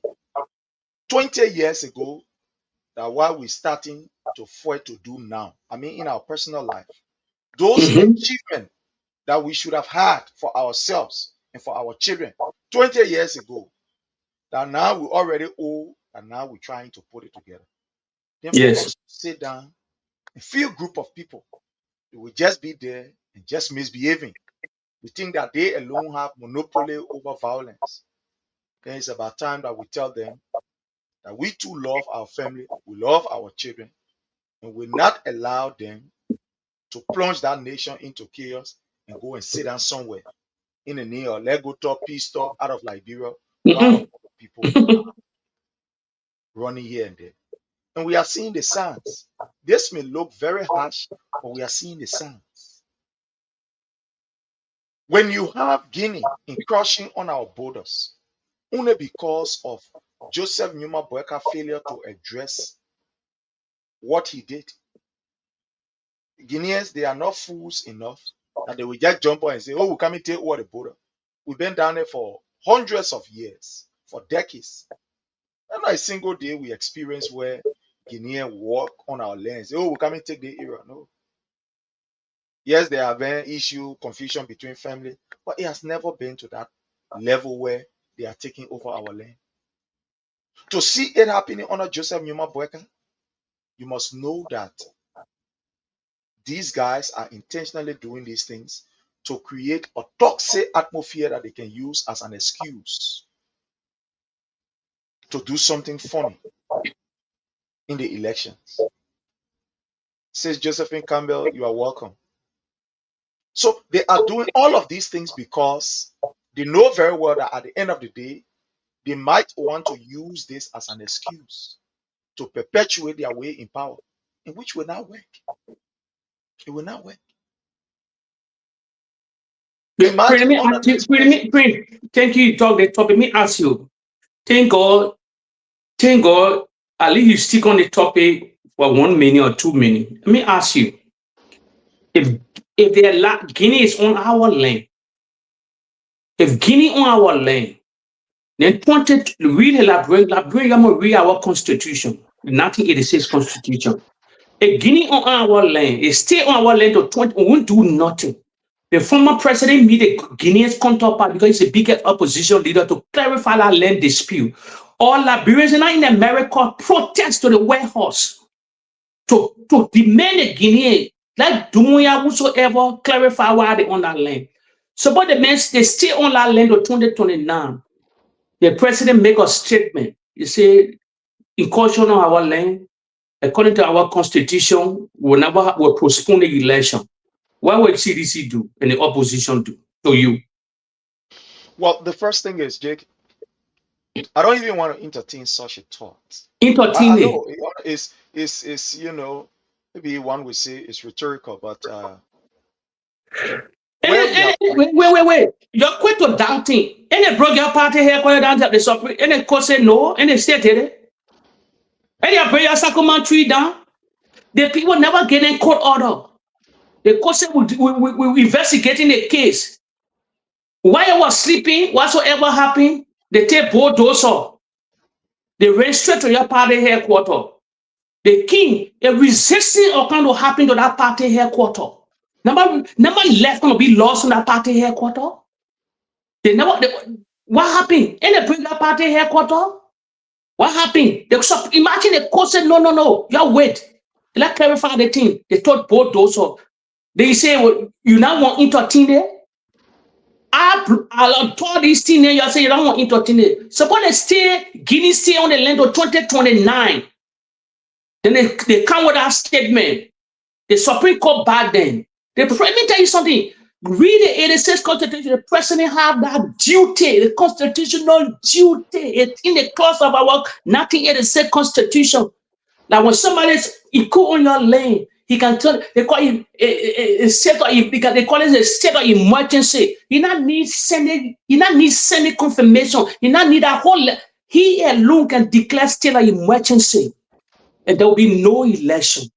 20 years ago that what we're starting to fight to do now. I mean, in our personal life, those achievements that we should have had for ourselves and for our children 20 years ago, that now we already owe, and now we're trying to put it together. Then for us to sit down, a few group of people, they will just be there and just misbehaving. We think that they alone have monopoly over violence. Then it's about time that we tell them that we too love our family, we love our children, and will not allow them to plunge that nation into chaos and go and sit down somewhere in the near Lego talk, peace talk out of Liberia, while people are running here and there. And we are seeing the signs. This may look very harsh, but we are seeing the signs. When you have Guinea encroaching on our borders, only because of Joseph Zimi-Bamballa's failure to address what he did, Guineans, they are not fools enough that they will just jump on and say, oh, we come and take over the border. We've been down there for hundreds of years, for decades. And not a single day we experience where Guineans walk on our land and say, oh, we come and take the area. No. Yes, there have been issue, confusion between family, but it has never been to that level where they are taking over our land. To see it happening under Joseph Zimi-Bamballa, you must know that these guys are intentionally doing these things to create a toxic atmosphere that they can use as an excuse to do something funny in the elections. Says Josephine Campbell, you are welcome. So they are doing all of these things because they know very well that at the end of the day, they might want to use this as an excuse to perpetuate their way in power, in which will not work. It will not work. Thank you, talk the topic. Let me ask you. Thank God, at least you stick on the topic for 1 minute or 2 minutes. Let me ask you. If Guinea is on our land, if Guinea on our land, then read our constitution, the 1986 constitution. If Guinea on our land, it stay on our land to 20, won't do nothing. The former president meet the Guinea's counterpart because he's a biggest opposition leader to clarify our land dispute. All Liberians in America protest to the White House to demand the Guinean, like Dumuya whosoever, clarify why they on that land. So, but the men they stay on that land to 2029. The president make a statement. He say, incursion on our land, according to our constitution, will postpone the election. What will CDC do and the opposition do to you? Well, the first thing is, Jake, I don't even want to entertain such a thought. Entertain I know it's you know, maybe one would say it's rhetorical, but where we have Wait. You're quick to doubting. And they broke your party here, down to the Supreme, and the court said no, and they said it. And you bring your sacrament tree down. The people never get in court order. The court said we investigating the case. While I was sleeping, whatsoever happened, they take bulldozer. They ran straight to your party headquarters. The king, a resisting or kind of happen to that party headquarters. Never left going to be lost in that party headquarters. What happened? And they bring that party headquarters. What happened? Imagine the court said, no, you wait. Let's clarify the thing. They told both those. They say, well, you now want to entertain it? I'll told this thing you say you don't want to entertain it. Suppose Guinea stay on the land of 2029. Then they come with that statement. The Supreme Court back then. Let me tell you something. Read the 86 Constitution. The president have that duty, the constitutional duty. It's in the clause of our 1986 Constitution. Now, when somebody's on your lane, he can tell. They call it a state of, because they call it a state of emergency. He not need Senate. He not need Senate confirmation. He not need a whole. He alone can declare state of emergency, and there will be no election.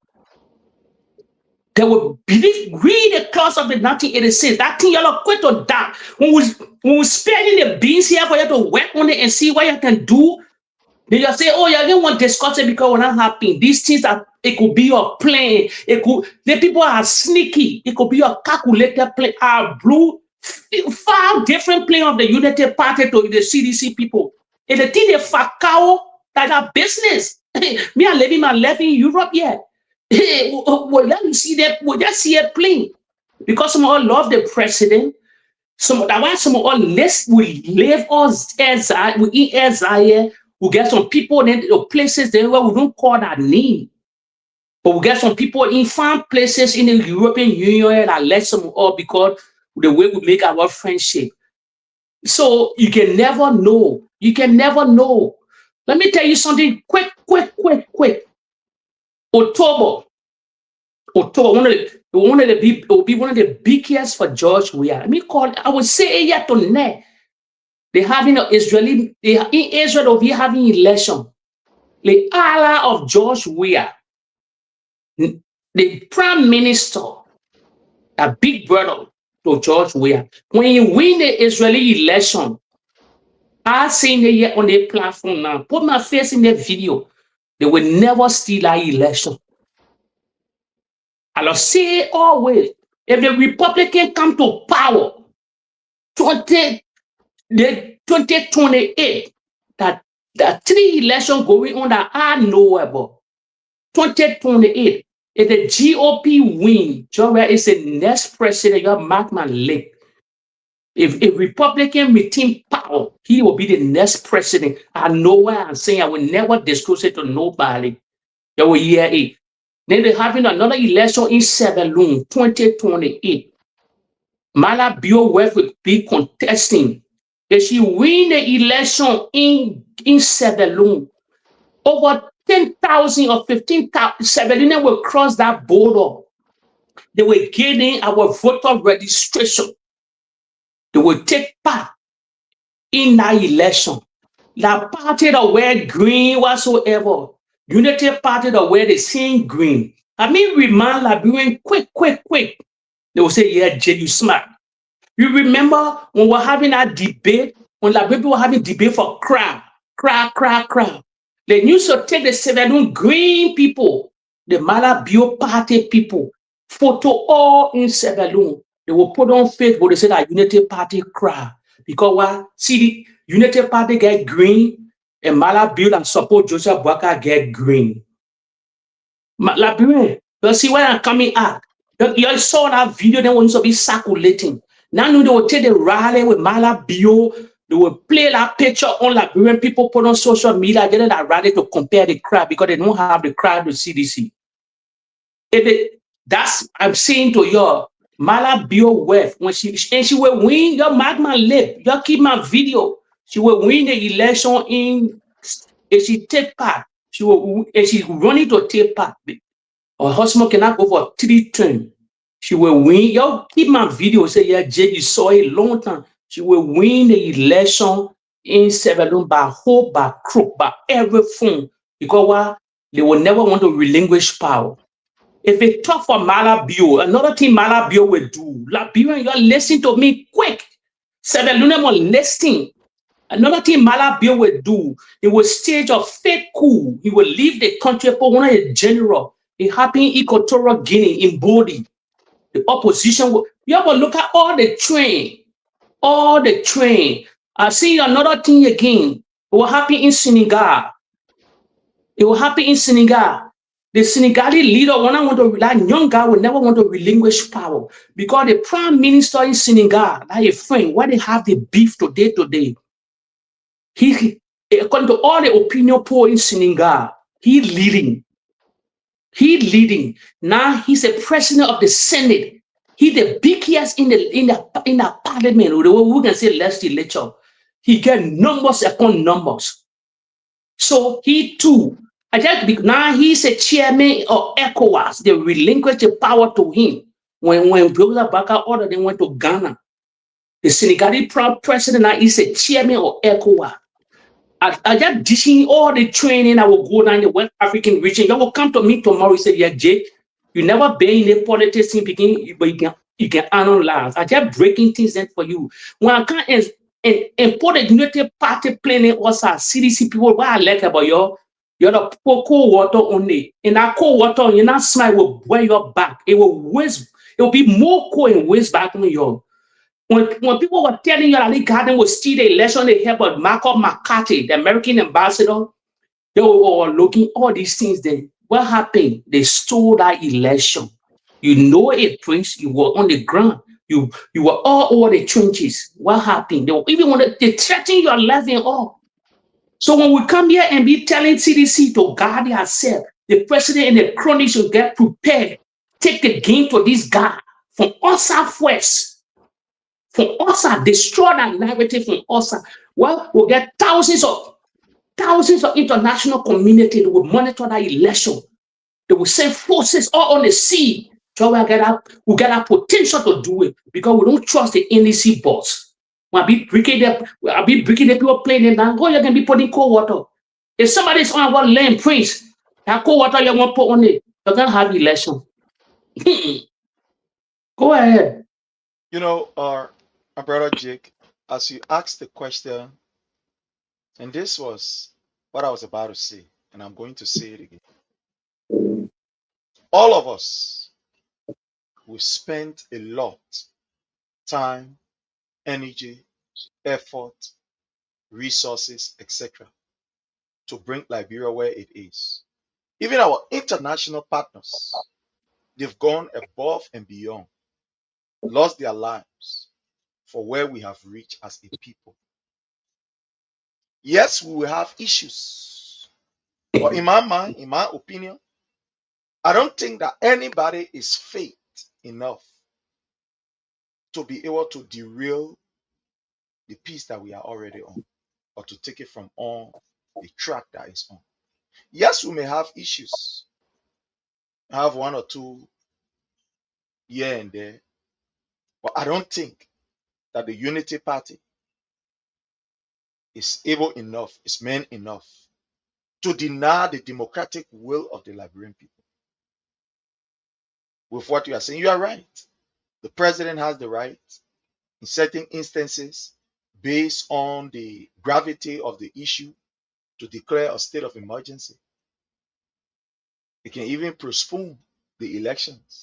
They will read the clause of the 1986. That thing y'all quit or that. When we spending the beans here for you to work on it and see what you can do, they just say, oh, you didn't want to discuss it because we're not happy. These things are, it could be your plan. The people are sneaky. It could be your calculated plan. Our blue, 5 different plans of the Unity Party to the CDC people. And the thing they fakao, that are business. Me, I'm living my life in Europe yet. Well, let me see that. We'll just see a plane because some all love the president. That's why some all less we live us as we eat as we get some people in the places there where we don't call that name, but we get some people in farm places in the European Union that let some all because the way we make our friendship. So you can never know. You can never know. Let me tell you something quick. October, one of the biggest for George Weah. Let me call. I would say yet to net. They having an Israeli. They in Israel over here having election. The Allah of George Weah, the prime minister, a big brother to George Weah. When you win the Israeli election, I seen it here on the platform now. Put my face in the video. They will never steal that election. I'll say always, if the Republican come to power, 2028, that 3 elections going on that I know about. 2028, if the GOP win, Georgia is the next president. You have mark my leg. If a Republican retain power, he will be the next president. I know why I'm saying I will never disclose it to nobody. You will hear it. Then they're having another election in Severloon, 2028. Mala Bio West will be contesting. If she win the election in Severloon, over 10,000 or 15,000 Severloon will cross that border. They will get in our voter registration. They will take part in that election. The party that wear green whatsoever. Unity Party that wear the same green. I mean, remind Liberian quick. They will say, yeah, Jay, you smart. You remember when we're having that debate, when Liberian were having debate for crap. They used to take the Severloon green people, the Malabio Party people, photo all in Severloon. They will put on Facebook, they say that Unity Party crap. Because what? See, the Unity Party get green, and Malabio and support Joseph BOAKAI get green. Liberian, you see where I'm coming at. You saw that video, they want to be circulating. Now they will take the rally with Malabio, they will play that picture on Liberian people put on social media, getting that rally to compare the crowd because they don't have the crowd with CDC. That's I'm saying to you, Malabio West, when she will win, your mark my lip, you keep my video. She will win the election if she take part. She will, if she's running to take part. Her husband cannot go for 3 terms. She will win. Yo, keep my video. Say, yeah, Jay, you saw it long time. She will win the election in Seven by hope, by crook, by everything. Because why? They will never want to relinquish power. If it talk for Malabio, another thing Malabio will do. Liberian, you listen to me quick. Seven will listen. Another thing Malabio will do, he will stage a fake coup. He will leave the country for one of the general. It happened in Equatorial Guinea in Bodi. The opposition will, you have to look at all the train. All the train. I see another thing again. It will happen in Senegal. It will happen in Senegal. The Senegalese leader that young guy will never want to relinquish power because the prime minister in Senegal, that a friend, why they have the beef today. He, according to all the opinion poll in Senegal, he leading. Now he's a president of the Senate. He's the biggest in the parliament, or the way we can say legislature. He get numbers upon numbers. So he too, now he's a chairman of ECOWAS. They relinquished the power to him when Brother Baka ordered them went to Ghana. The Senegalese president now is a chairman of ECOWAS. I just dishing all the training. I will go down the West African region. You will come to me tomorrow. You say, yeah, Jake, you never been in the politics in beginning, but you can analyze. I just breaking things in for you. When I can't import the Unity Party planning also CDC people, what I like about you're the cold water only. And that cold water, you're not smile will wear your back. It will be more cold and waste back on you. When people were telling you that the garden will steal the election, they helped but Malcolm McCarthy, the American ambassador, they were looking all these things. Then what happened? They stole that election. You know it, Prince. You were on the ground. You were all over the trenches. What happened? They were even want to threaten your life and all. So when we come here and be telling CDC to guard yourself, the president and the cronies should get prepared. Take the game to this guy from all southwest. From OSA, destroy that narrative from OSA. Well, we'll get thousands of international community that will monitor that election. They will send forces all on the sea. So we get our potential to do it because we don't trust the NEC boss. I'll be breaking the people playing them down. Oh, you can be putting cold water. If somebody's on one land, Prince, that cold water you want to put on it, you're gonna have election. Go ahead. You know, my brother Jake, as you asked the question, and this was what I was about to say, and I'm going to say it again. All of us who spent a lot time, energy, effort, resources, etc., to bring Liberia where it is. Even our international partners, they've gone above and beyond, lost their lives for where we have reached as a people. Yes, we will have issues. But in my mind, in my opinion, I don't think that anybody is faith enough to be able to derail the peace that we are already on, or to take it from on the track that is on. Yes, we may have issues, have one or two here and there, but I don't think that the Unity Party is able enough, is man enough to deny the democratic will of the Liberian people. With what you are saying, you are right. The president has the right in certain instances, based on the gravity of the issue, to declare a state of emergency. It can even postpone the elections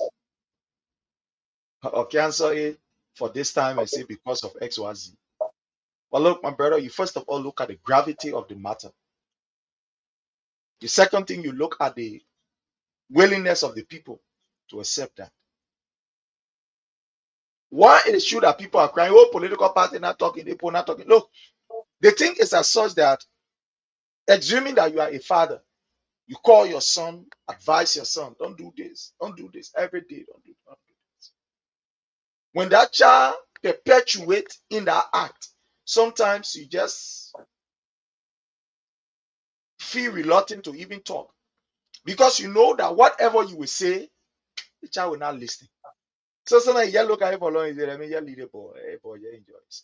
or cancel it for this time and say because of XYZ. But look, my brother, you first of all look at the gravity of the matter. The second thing, you look at the willingness of the people to accept that. Why it is true that people are crying, oh, political party not talking, people not talking. Look, the thing is as such that, assuming that you are a father, you call your son, advise your son, don't do this every day, don't do this. When that child perpetuates in that act, sometimes you just feel reluctant to even talk, because you know that whatever you will say, the child will not listen. So like yeah, look at it for long. I mean, yeah, leader boy, yeah, enjoys.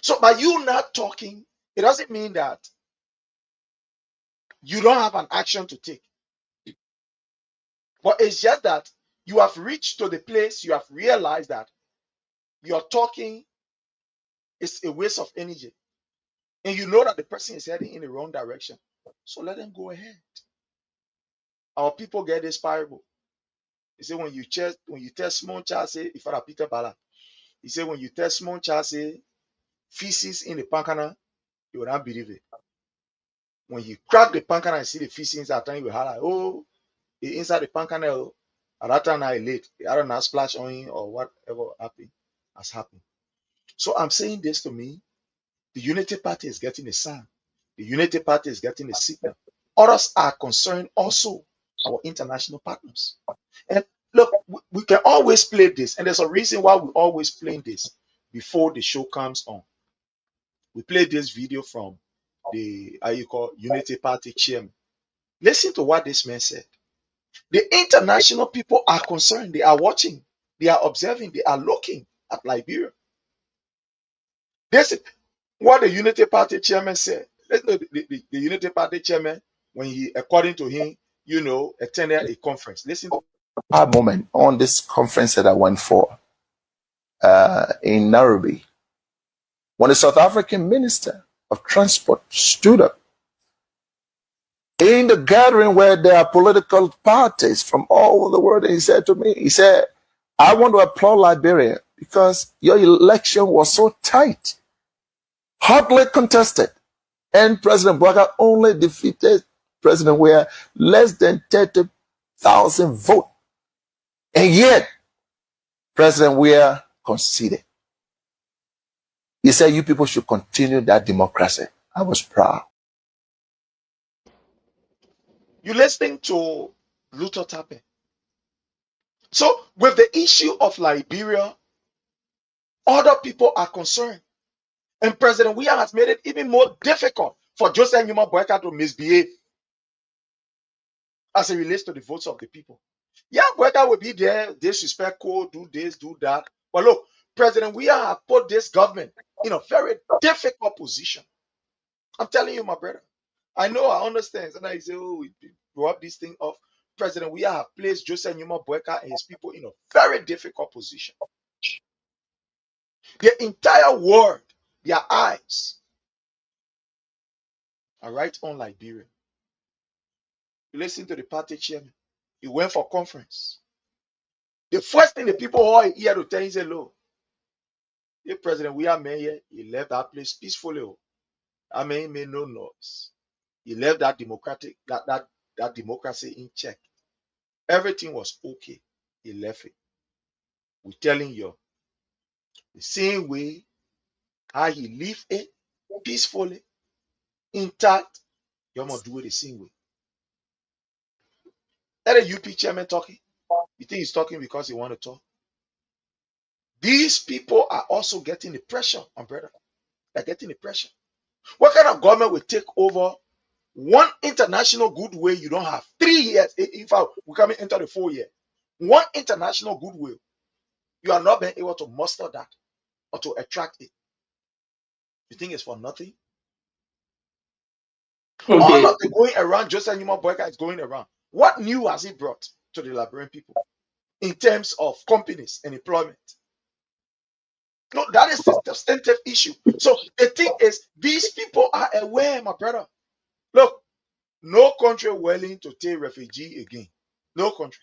So by you not talking, it doesn't mean that you don't have an action to take. But it's just that you have reached to the place you have realized that your talking is a waste of energy. And you know that the person is heading in the wrong direction. So let them go ahead. Our people get this parable. He said when you tell small child, say, if I Peter Bala, he said when you tell small child, say, feces in the pancana, you will not believe it. When you crack the pancana and see the feces inside, you will holler, oh, it's inside the pancana. At that time, I late. I don't know, splash on him or whatever has happened. So I'm saying this to me. The Unity Party is getting a sign. The Unity Party is getting a signal. Others are concerned also, our international partners. And look, we can always play this, and there's a reason why we always play this before the show comes on. We played this video from the Unity Party chairman. Listen to what this man said. The international people are concerned. They are watching. They are observing. They are looking at Liberia. This is what the Unity Party chairman said. Let's know the Unity Party chairman, when he, according to him, attended a conference. Listen to a moment on this conference that I went for in Nairobi, when the South African Minister of Transport stood up in the gathering where there are political parties from all over the world, and he said to me, he said, I want to applaud Liberia because your election was so tight, hotly contested, and President BOAKAI only defeated President Weah less than 30,000 votes. And yet, President Weah conceded. He said, you people should continue that democracy. I was proud. you listening to Luther Tappe. So with the issue of Liberia, other people are concerned. And President Weah has made it even more difficult for Joseph Zimi-Bamballa to misbehave as it relates to the votes of the people. Yeah, Bamballa will be there, disrespect code, do this, do that. But look, President Weah has put this government in a very difficult position. I'm telling you, my brother. I know, I understand. And I say, oh, we brought this thing off. President Weah have placed Joseph Zimi-Bamballa and his people in a very difficult position. The entire world, their eyes are right on Liberia. You listen to the party chairman. He went for conference. The first thing the people all here to tell him is, look, if President Weah here, he left that place peacefully. I mean, he made no noise. He left that democracy in check. Everything was okay. He left it. We're telling you, the same way how he left it peacefully, intact, you're going to do it the same way. That a UP chairman talking. You think he's talking because he want to talk? These people are also getting the pressure, my brother. They're getting the pressure. What kind of government will take over one international goodwill you don't have? 3 years. In fact, we're coming into the 4 year. One international goodwill. You are not being able to muster that or to attract it. You think it's for nothing? Okay. All of the going around, Joseph Zimi-Bamballa is going around. What new has he brought to the Liberian people in terms of companies and employment? No, that is the substantive issue. So the thing is, these people are aware, my brother. Look, no country willing to take refugee again. No country.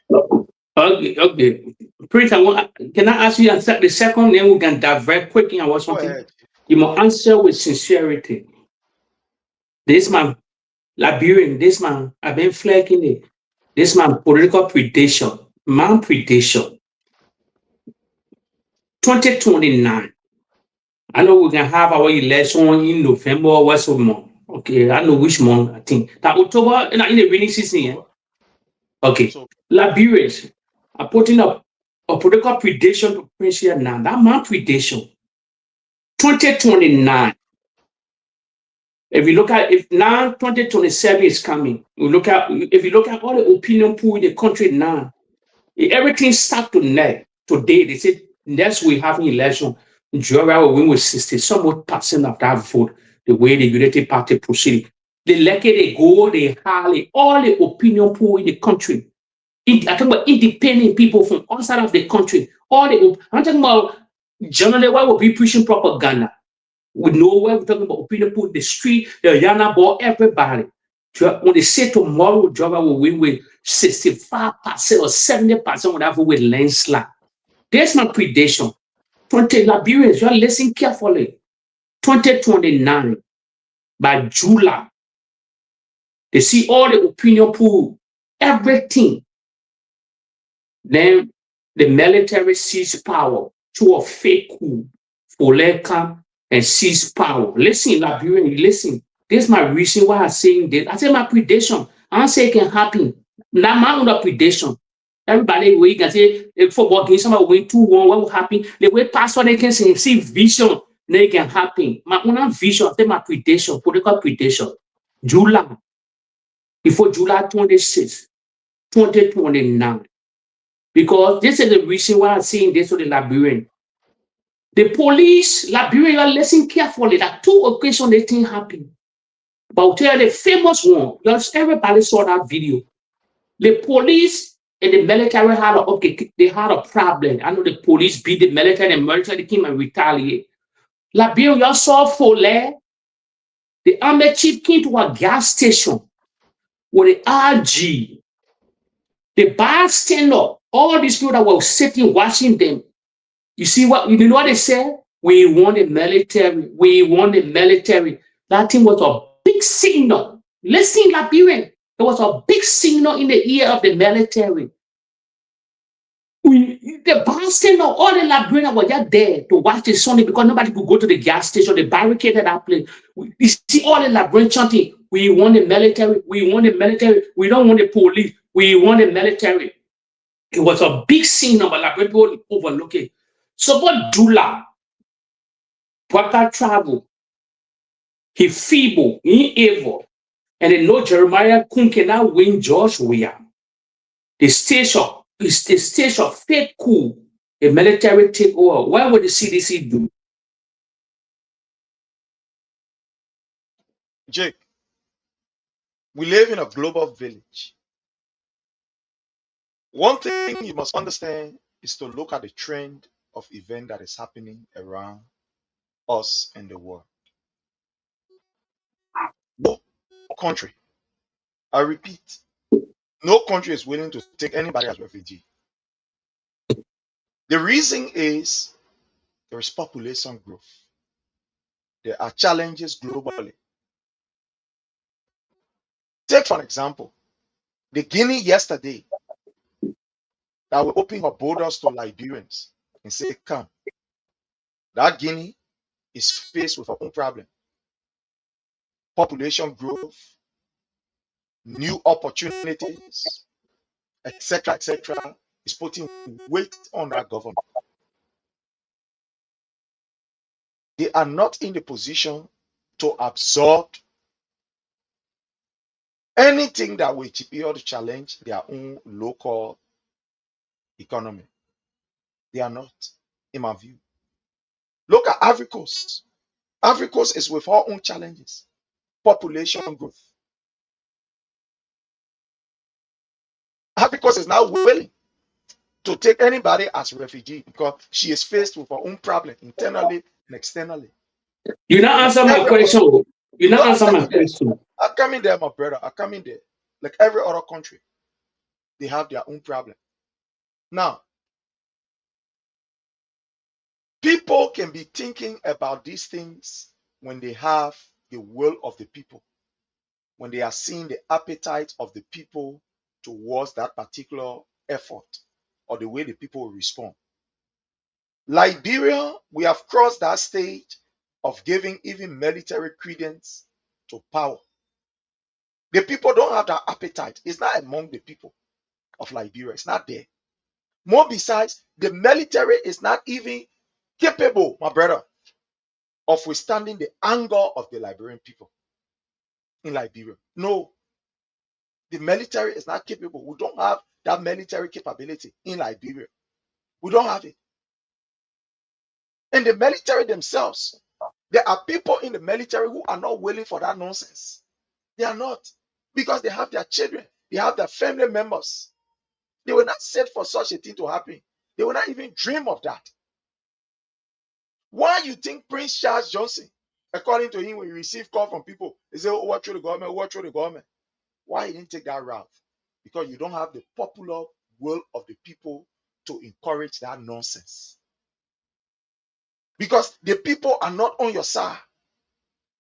Okay. Prince, can I ask you the second, then we can divert quickly and watch Go something? ahead. You must answer with sincerity. This man, Liberian, this man, I've been flagging it. This man, political predation, man predation. 2029. I know we can have our election in November or what month. Okay, I know which month. I think that October in the rainy season. Yeah? Okay, So, Liberians are putting up a political predation to Prince here now. That man predation. 2029. If you look at if now 2027 is coming, if you look at all the opinion pool in the country now, everything start to net. Today, they said, next we have an election, Nigeria will win with 60% of that vote, the way the Unity Party proceeded. The elected, they go, they rally all the opinion pool in the country. I talk about independent people from outside of the country. I'm talking about generally why we'll be preaching propaganda. We know where we're talking about opinion pool, the street, the Yana ball, everybody. When they say tomorrow, Georgia will win with 65% or 70%, whatever, with landslide. There's my prediction. 20 Liberians, you are listening carefully. 2029, by July, they see all the opinion pool, everything. Then the military seize power through a fake coup for Leka and seize power. Listen, Liberian, listen. This is my reason why I'm saying this. I say my prediction. I don't say it can happen. Now my own prediction. Everybody we can say if football game, somebody win 2-1, what will happen? The way pastor they can see vision, then it can happen. My own vision, I say my prediction, political prediction. July, before July 26, 2029. Because this is the reason why I'm saying this to the Liberian. The police, Liberian, listen carefully. That 2 occasions this thing happened. But I'll tell you the famous one, because everybody saw that video. The police and the military they had a problem. I know the police beat the military came and retaliate. Liberian, you saw Foley, the army chief came to a gas station with the RG. The bystander, all these people that were sitting watching them. You see what you know what they said? We want the military. We want the military. That thing was a big signal. Listen, Liberian, there was a big signal in the ear of the military. The bystander, all the Liberians were just there to watch the Sunday because nobody could go to the gas station. They barricaded that place. You see all the Liberians chanting, we want the military. We want the military. We don't want the police. We want the military. It was a big signal, but Liberian people overlook it. So what Dula, BOAKAI travel, he feeble, he evil, and they know Jeremiah Kun cannot win George William. The stage of fake coup, a military takeover. What would the CDC do? Jake, we live in a global village. One thing you must understand is to look at the trend of event that is happening around us in the world. No country, I repeat, no country is willing to take anybody as refugee. The reason is there is population growth. There are challenges globally. Take for example, the Guinea yesterday that will open her borders to Liberians and say, come. That Guinea is faced with her own problem. Population growth, new opportunities, etc., is putting weight on that government. They are not in the position to absorb anything that will be able to challenge their own local economy. They are not, in my view. Look at Ivory Coast. Ivory Coast is with her own challenges. Population growth. Ivory Coast is now willing to take anybody as refugee because she is faced with her own problem internally and externally. You not answer my question. You not answer my question. I'm coming there, my brother. I'm coming there. Like every other country, they have their own problem. Now, people can be thinking about these things when they have the will of the people, when they are seeing the appetite of the people towards that particular effort or the way the people respond. Liberia, we have crossed that stage of giving even military credence to power. The people don't have that appetite. It's not among the people of Liberia. It's not there. More besides, the military is not even capable, my brother, of withstanding the anger of the Liberian people in Liberia. No, the military is not capable. We don't have that military capability in Liberia. We don't have it. And the military themselves, there are people in the military who are not willing for that nonsense. They are not, because they have their children, they have their family members. They will not sit for such a thing to happen. They will not even dream of that. Why you think Prince Charles Johnson, according to him, when he received call from people, they say, oh, what through the government, what through the government? Why he didn't take that route? Because you don't have the popular will of the people to encourage that nonsense. Because the people are not on your side.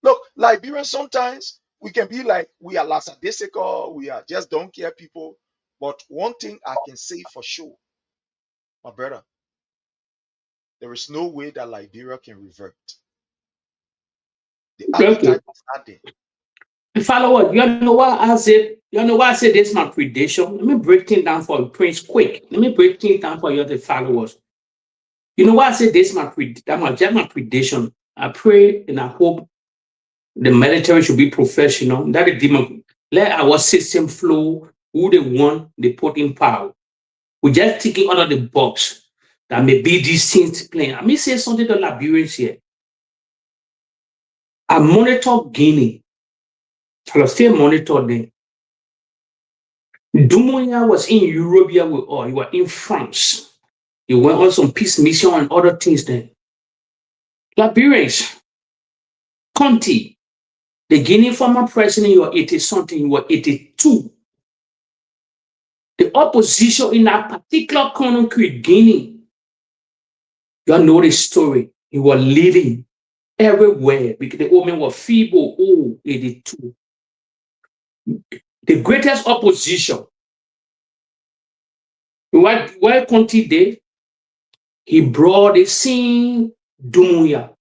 Look, Liberians, sometimes we can be like, we are lackadaisical, we are just don't care people. But one thing I can say for sure, my brother, there is no way that Liberia can revert. The appetite is not there. Follower, you know what I said? You know what I said? This is my prediction. Let me break things down for you, Prince, quick. Let me break things down for you, the followers. You know what I said? This is my prediction. I pray and I hope the military should be professional. That the let our system flow. Who they want, they put in power. We're just ticking out of the box that may be these things playing. Let me say something to Liberians here. I monitor Guinea. I still monitor them. Dumoya was in Europe, he was in France. He went on some peace mission and other things then. Liberians, Conti, the Guinea former president, you were 80 something, you were 82. The opposition in that particular country, Guinea, you know the story. He was living everywhere because the old man was feeble, old, 82. The greatest opposition. What Conti did, he brought the same Dumoya.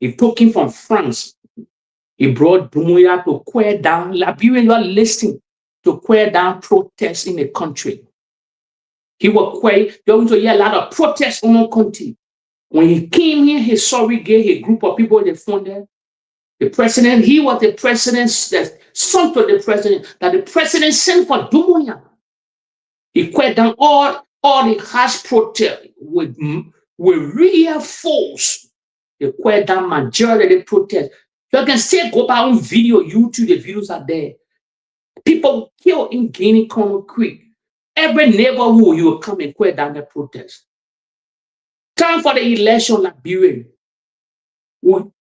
He took him from France. He brought Dumoya to quell down, Liberians were listening, to quell down protests in the country. He was quite, you're going to hear a lot of protests on the country. When he came here, he gave a group of people they funded. The president, he was the president's son to the president, that the president sent for Dumoya. He quelled down all the harsh protests with real force. They quelled down majority of the protests. You can still go back on video, YouTube, the videos are there. People killed in Guinea Conakry. Every neighborhood you will come and quell down the protest. Time for the election, Liberian.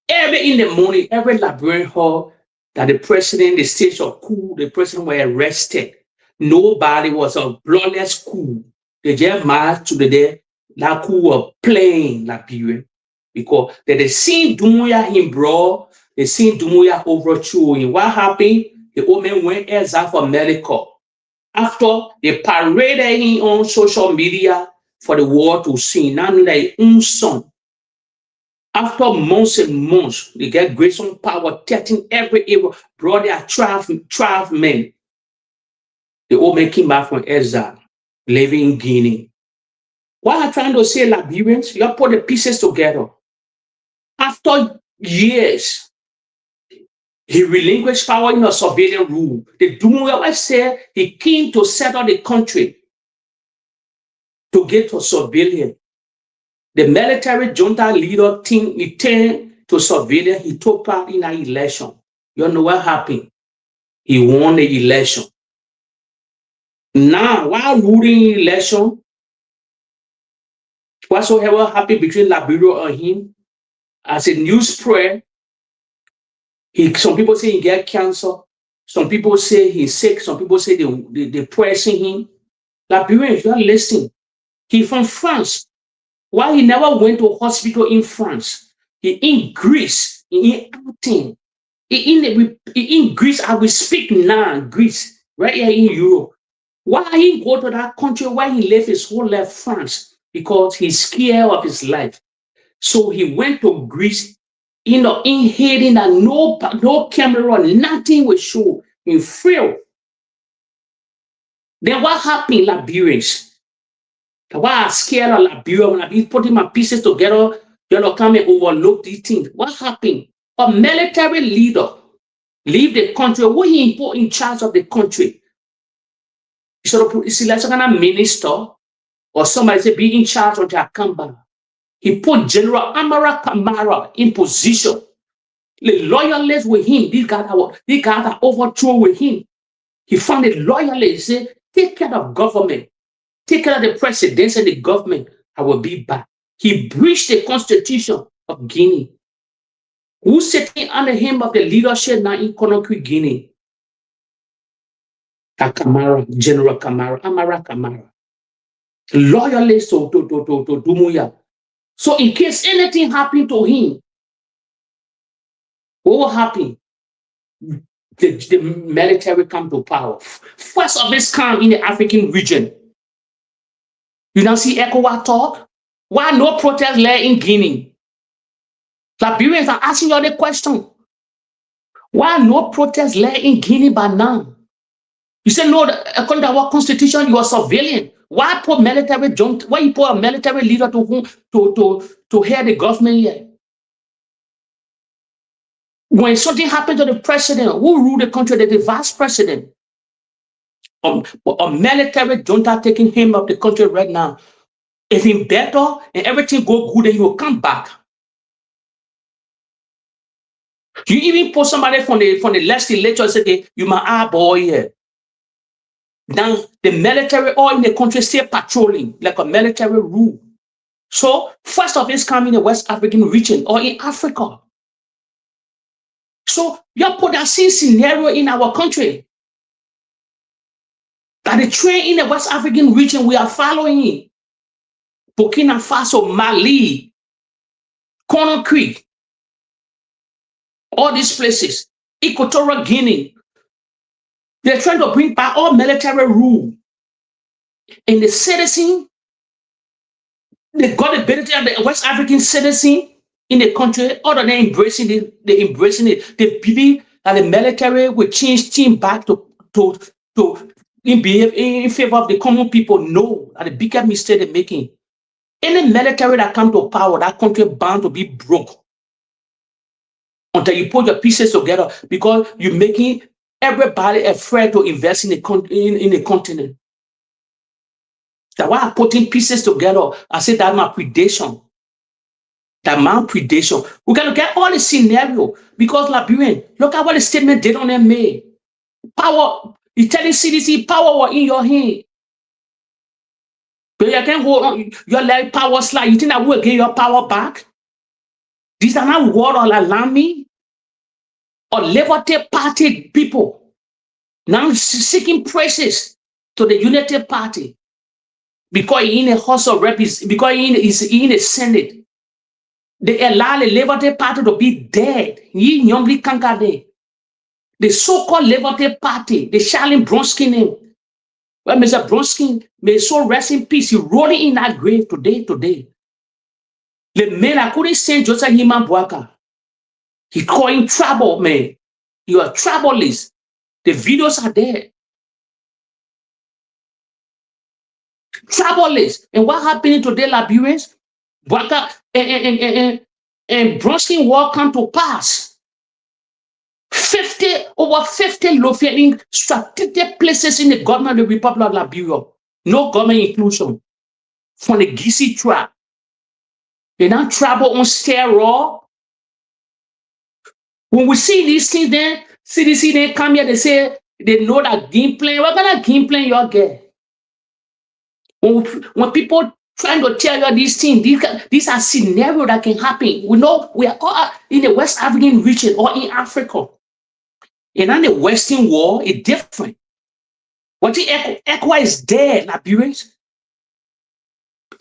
Every in the morning, every Liberian heard that the president, the state of coup, the president were arrested. Nobody was a bloodless coup. They just marched to the day that coup was playing Liberian. Because they seen Dumoya him, bro. They seen Dumoya overthrow him. What happened? The old man went exile for medical. After they paraded him on social media for the world to see, now their own son. After months and months, they get grace on power, threatening every area, brought their 12 men. The old man came back from exile, living in Guinea. What I'm trying to say, Liberians, you put the pieces together. After years, he relinquished power in a surveillance rule. The Dumoya said he came to settle the country to get to surveillance. The military junta leader team returned to surveillance. He took part in an election. You know what happened? He won the election. Now, while ruling election, whatsoever happened between Liberia and him, as a news spread, some people say he get cancer. Some people say he's sick. Some people say they're pressing him. Liberians, you are listening. He's from France. Why he never went to a hospital in France? He in Greece, in Athens. He in Greece, I will speak now, Greece, right here in Europe. Why he go to that country where he lived his whole life, France? Because he's scared of his life. So he went to Greece, in hiding that no camera, nothing will show. He failed. Then what happened, Liberians? Why I scared of Liberia when I be putting my pieces together, you know, come and overlook these things. What happened? A military leader leave the country. Who he put in charge of the country? So it's like a minister. or somebody say be in charge of their Kamba. He put General Amara Kamara in position. The loyalists with him, these guys are overthrow with him. He found a loyalist, say, take care of government, take care of the presidents and the government. I will be back. He breached the constitution of Guinea. Who's sitting under him of the leadership now in Conakry, Guinea? Kamara, General Kamara, Amara Kamara. Loyalist to Dumuya. So in case anything happened to him, what will happen? The military come to power. First of its kind in the African region. You now see ECOWAS talk. Why no protest led in Guinea? Liberians are asking you the question. Why no protest led in Guinea by now? You say no, according to our constitution, you are civilian. Why put military junta? Why you put a military leader to head the government here? When something happened to the president, who ruled the country? The vice president. A military junta taking him up the country right now. If he better and everything go good, then he will come back. You even put somebody from the legislature and say, okay, you my boy here. Now the military all in the country still patrolling like a military rule. So first of it's coming in the West African region or in Africa. So you put that same scenario in our country. That the trend in the West African region we are following. Burkina Faso, Mali, Conakry, all these places, Equatorial Guinea. They're trying to bring back all military rule. And the citizen, they got the ability of the West African citizen in the country, other than embracing it, they embracing it. They believe that the military will change team back to behave in favor of the common people. No, that the biggest mistake they're making. Any military that come to power, that country bound to be broke until you put your pieces together, because you're making everybody afraid to invest in the continent. That's why I'm putting pieces together. I say that my predation. That my predation. We can look at all the scenario because Liberian, look at what the statement did on them made. Power, you telling CDC power was in your hand. But you can't hold on, your like power slide. You think that will get your power back? These are not word or alarming or Liberty Party people now seeking praises to the Unity Party because he in a House of Reps, because he is in a Senate. They allow the Liberty Party to be dead. He youngly conquered it. The so-called Liberty Party, the Charlie Bronski name. Well, Mr. Bronski, may his soul rest in peace. He rolled in that grave today. The man I couldn't send Joseph Himan Boaka. He called him trouble, man. You are troubleless. The videos are there. Troubleless. And what happened today, Liberians? Boaka and Bronski war come to pass. Over 50 locating strategic places in the government of the Republic of Liberia. No government inclusion. From the Gisi tribe. They now travel on steroid. When we see these things, then CDC they come here, they say they know that game plan. What kind of game plan you get? When people trying to tell you these things, these are scenarios that can happen. We know we are all in the West African region or in Africa. And then the Western world is different. What the ECOWAS is there, Liberians.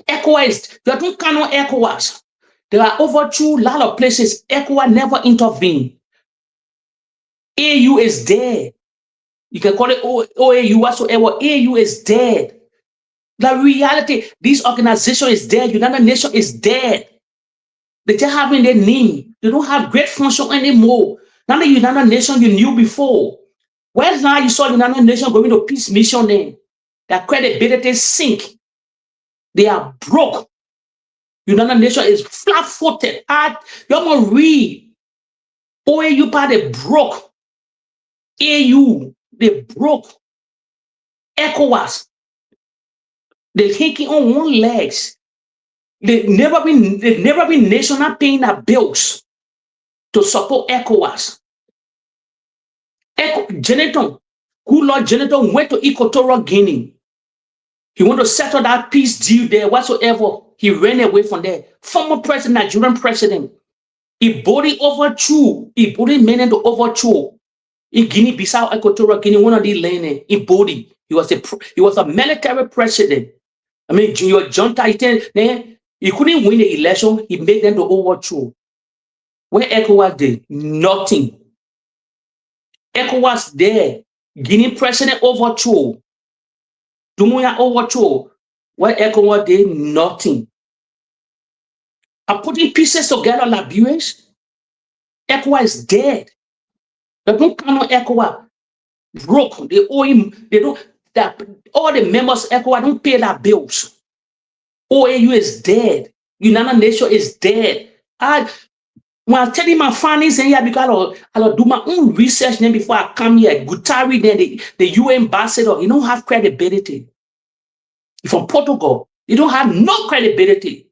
ECOWAS, you don't count on ECOWAS. There are over 2 lot of places ECOWAS never intervened. AU is dead. You can call it OAU whatsoever. AU is dead. The reality, this organization is dead. United Nations is dead. They just having their name. They don't have great function anymore. Now the United Nations you knew before. Where's now you saw the United Nations going to peace mission then? Their credibility sink. They are broke. United Nations is flat-footed. You're going to read. OAU part they broke. AU, they broke. ECOWAS, They're hinking on one legs. They've never been national paying their bills to support ECOWAS. Geneton, who Lord Geneton went to Equatorial Guinea. He wanted to settle that peace deal there whatsoever. He ran away from there. Former president, Nigerian president, he body overthrew. He body meant to overthrow. In Guinea-Bissau, Equatorial Guinea, one of the land in body. He was a military president. I mean, your John Titan, he couldn't win the election. He made them to overthrow. When ECOWAS did nothing. ECOWAS there. Guinea president overthrow. Dumuya overthrow. When ECOWAS did nothing. I'm putting pieces together like viewers. ECOWAS is dead. They don't count on ECOWAS. Broke. They owe him. They don't. That all the members of ECOWAS don't pay their bills. OAU is dead. United Nations is dead. When I tell you my findings here, because I'll do my own research then before I come here. Guttari, then the UN ambassador, you don't have credibility. From Portugal, you don't have no credibility.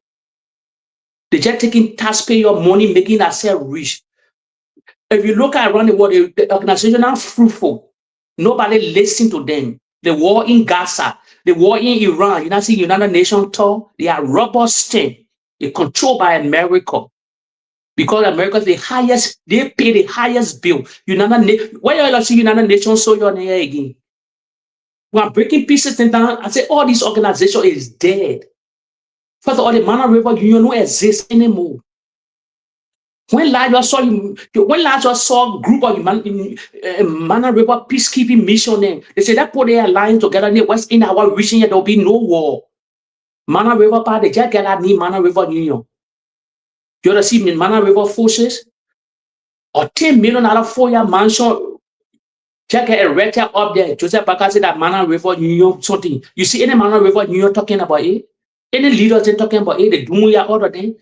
They're just taking taxpayer money, making themselves rich. If you look around the world, the organization are fruitful. Nobody listens to them. The war in Gaza, the war in Iran, you not see United Nations talk. They are rubber stamp. They're controlled by America. Because America is the highest, they pay the highest bill. Why you see United Nations so you're here again? When I'm breaking pieces down, I say all this organization is dead. First of all, the Mana River Union don't exist anymore. When Lazarus saw a group of Mana River peacekeeping mission, they said that put their alliance together in the West in our region, there will be no war. Mana River part, they just get need Mana River Union. You want to see Mana River forces? Or $10 million 4-year mansion, just get erected up there. Joseph Baka said that Mana River Union something. You see any Mana River Union talking about it? Any leaders they talking about it? The Dumuya order then?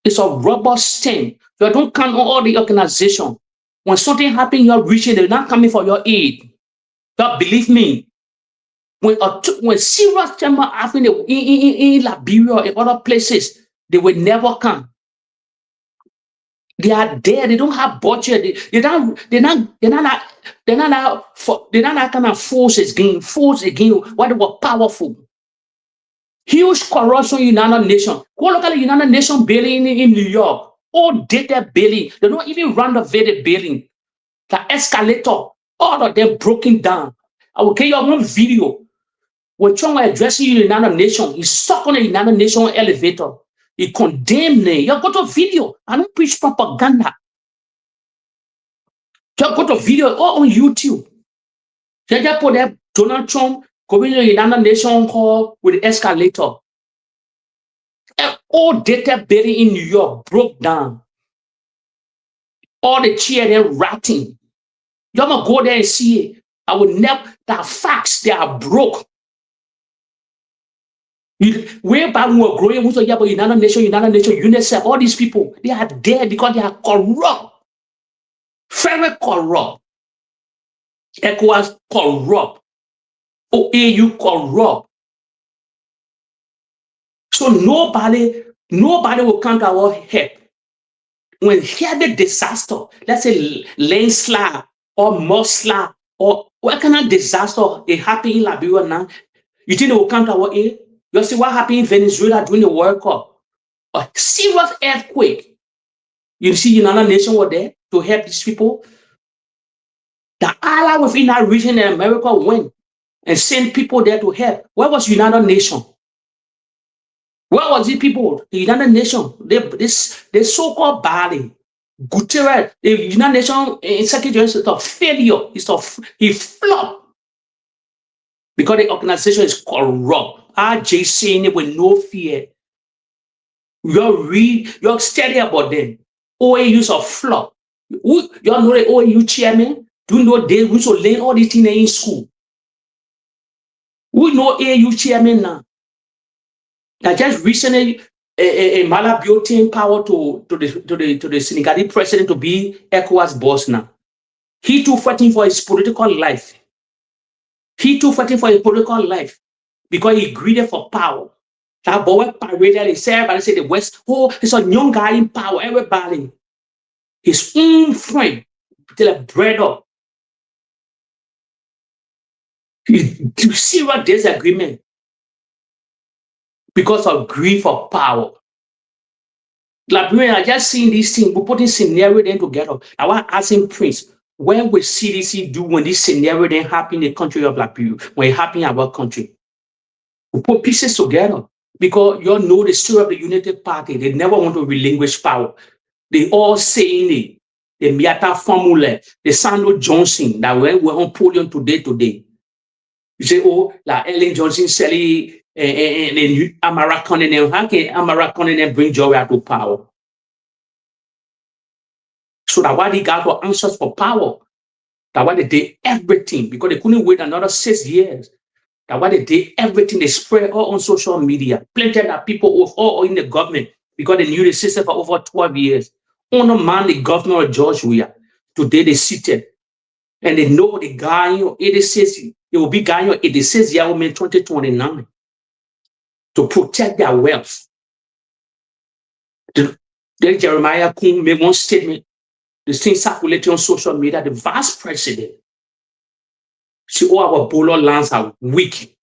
It's a rubber stamp. You don't count on all the organization. When something happens in your region, they're not coming for your aid. But believe me, when serious trauma happen in Liberia and other places, they will never come. They are there. They don't have budget. They're not kind of forces against what they were powerful. Huge corruption in United Nations. Go look at the United Nations building in New York. All dated building. They don't even renovate the building. The escalator, all of them broken down. I will give you one video. When Trump was addressing the United Nations, he stuck on the United Nations elevator. He condemned it. You go to video. I don't preach propaganda. Just go to video all on YouTube. Just put that Donald Trump going to the United Nations hall with the escalator. All data building in New York broke down. All the chairs they're ratting. You're gonna go there and see it. I will never. The facts they are broke. Way back when we were growing, we saw about United Nations, UNICEF, all these people, they are dead because they are corrupt. Very corrupt. ECOWAS corrupt. OAU corrupt. So nobody will come to our help. When heavy disaster, let's say landslide or mudslide or what kind of disaster is happening in Liberia now, you think they will come to our aid? You see what happened in Venezuela during the World Cup? A serious earthquake. You see United Nations were there to help these people. The ally within that region in America went and sent people there to help. Where was United Nations? Where was the people? The United Nations, they so-called body. Guterres, the United Nations Secretary is a failure. He flopped. Because the organization is corrupt. RJ saying it with no fear. You're steady about them. OAU's a flop. You know the OAU chairman? Do you know they used to learn all these things in school? We know AU chairman now. I just recently a Malabio team power to the Senegalese president to be ECOWAS boss now. He too fighting for his political life. because he greedy for power. That boy paraded, they say, everybody say the West, oh, he's a young guy in power, everybody. His own friend, till a brother. Serious disagreement because of greed for power. Liberian, I just seen these things, we putting scenario then together. I want asking Prince, when will CDC do when this scenario then happen in the country of Liberia, when it happen in our country? We put pieces together because you all know the story of the United Party. They never want to relinquish power. They all saying it. The Miata formula, the Sandro Johnson that we're on podium today. You say, oh, like Ellen Johnson selling and American and how can American and bring joy out to power? So that why they got the answers for power. That why they did everything because they couldn't wait another 6 years. That why they did everything. They spread all on social media. Plenty of people all in the government because they knew the system for over 12 years. On the man, the governor of Georgia, today they seated. And they know the guy, 86, it will be guy, 86 year old man, 2029, to protect their wealth. Then Jeremiah Kuhn made one statement, this thing circulating on social media, the vice president, see, all our bolo lands are weak.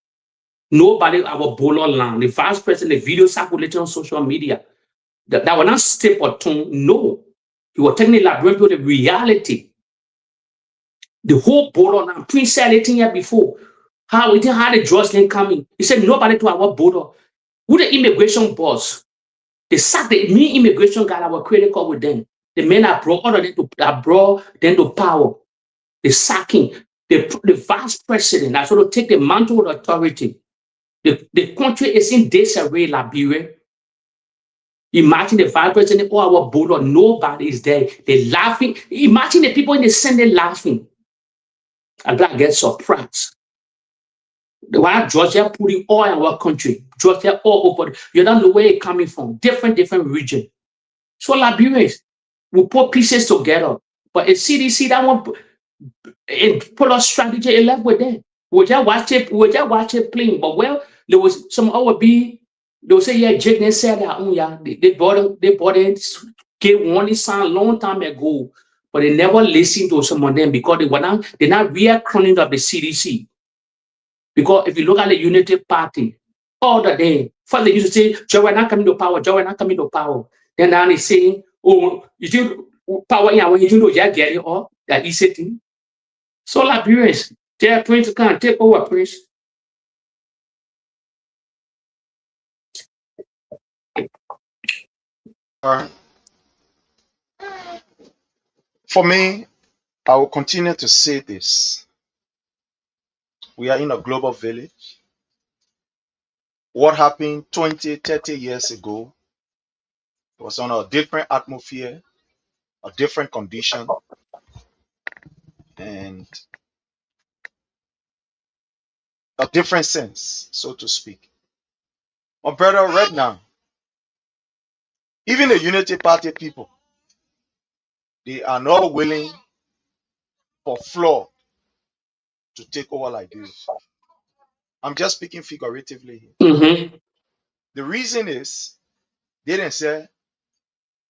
Nobody our bolo land. The vice president, the video circulating on social media, that will not step or tongue. No. He was telling the Liberian people the reality. The whole border now, Prince said it here before. How we didn't have the drugs then coming. He said nobody to our border. Who the immigration boss? They sacked the me immigration guy that were critical with them. The men that brought them to power. The sacking. The vice president that sort of take the mantle of authority. The country is in disarray, Liberia. Imagine the vice president or our border, nobody is there. They're laughing. Imagine the people in the Senate laughing. And that gets surprised. Why Georgia putting oil in our country? Georgia all over. You don't know where it's coming from. Different region. So Liberians, we put pieces together. But a CDC that one put a strategy and left with them. We just watch it playing. But well, there was some other they will say, yeah, Jake said that, yeah, they bought it, gave one sign long time ago. But they never listened to some of them because they're not reacronym of the CDC. Because if you look at the Unity Party, all the day, first they used to say, Joe, we're not coming to power, Joe, we're not coming to power. Then now they say, oh, you do power, yeah, when you do know, yeah, get it all, that easy thing. So Liberians, their Prince can take over, Prince. For me, I will continue to say this. We are in a global village. What happened 20, 30 years ago was on a different atmosphere, a different condition, and a different sense, so to speak. My brother, right now, even the Unity Party people, they are not willing for floor to take over like this. I'm just speaking figuratively here. Mm-hmm. The reason is they didn't say.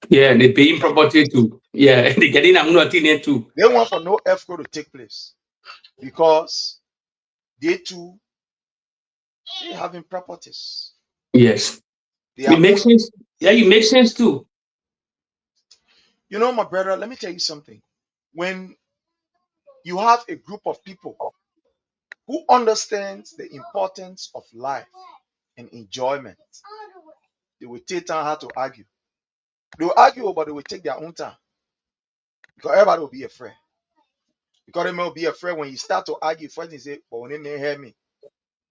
Yeah, they paying property too. Yeah, they getting a too. They want for no escrow to take place because they too they having properties. Yes. They It makes sense. Yeah, it makes sense too. You know, my brother, let me tell you something. When you have a group of people who understands the importance of life and enjoyment, they will take time how to argue. They will argue, but they will take their own time. Because everybody will be afraid. Because they will be afraid when you start to argue, first you say, but when they may hear me,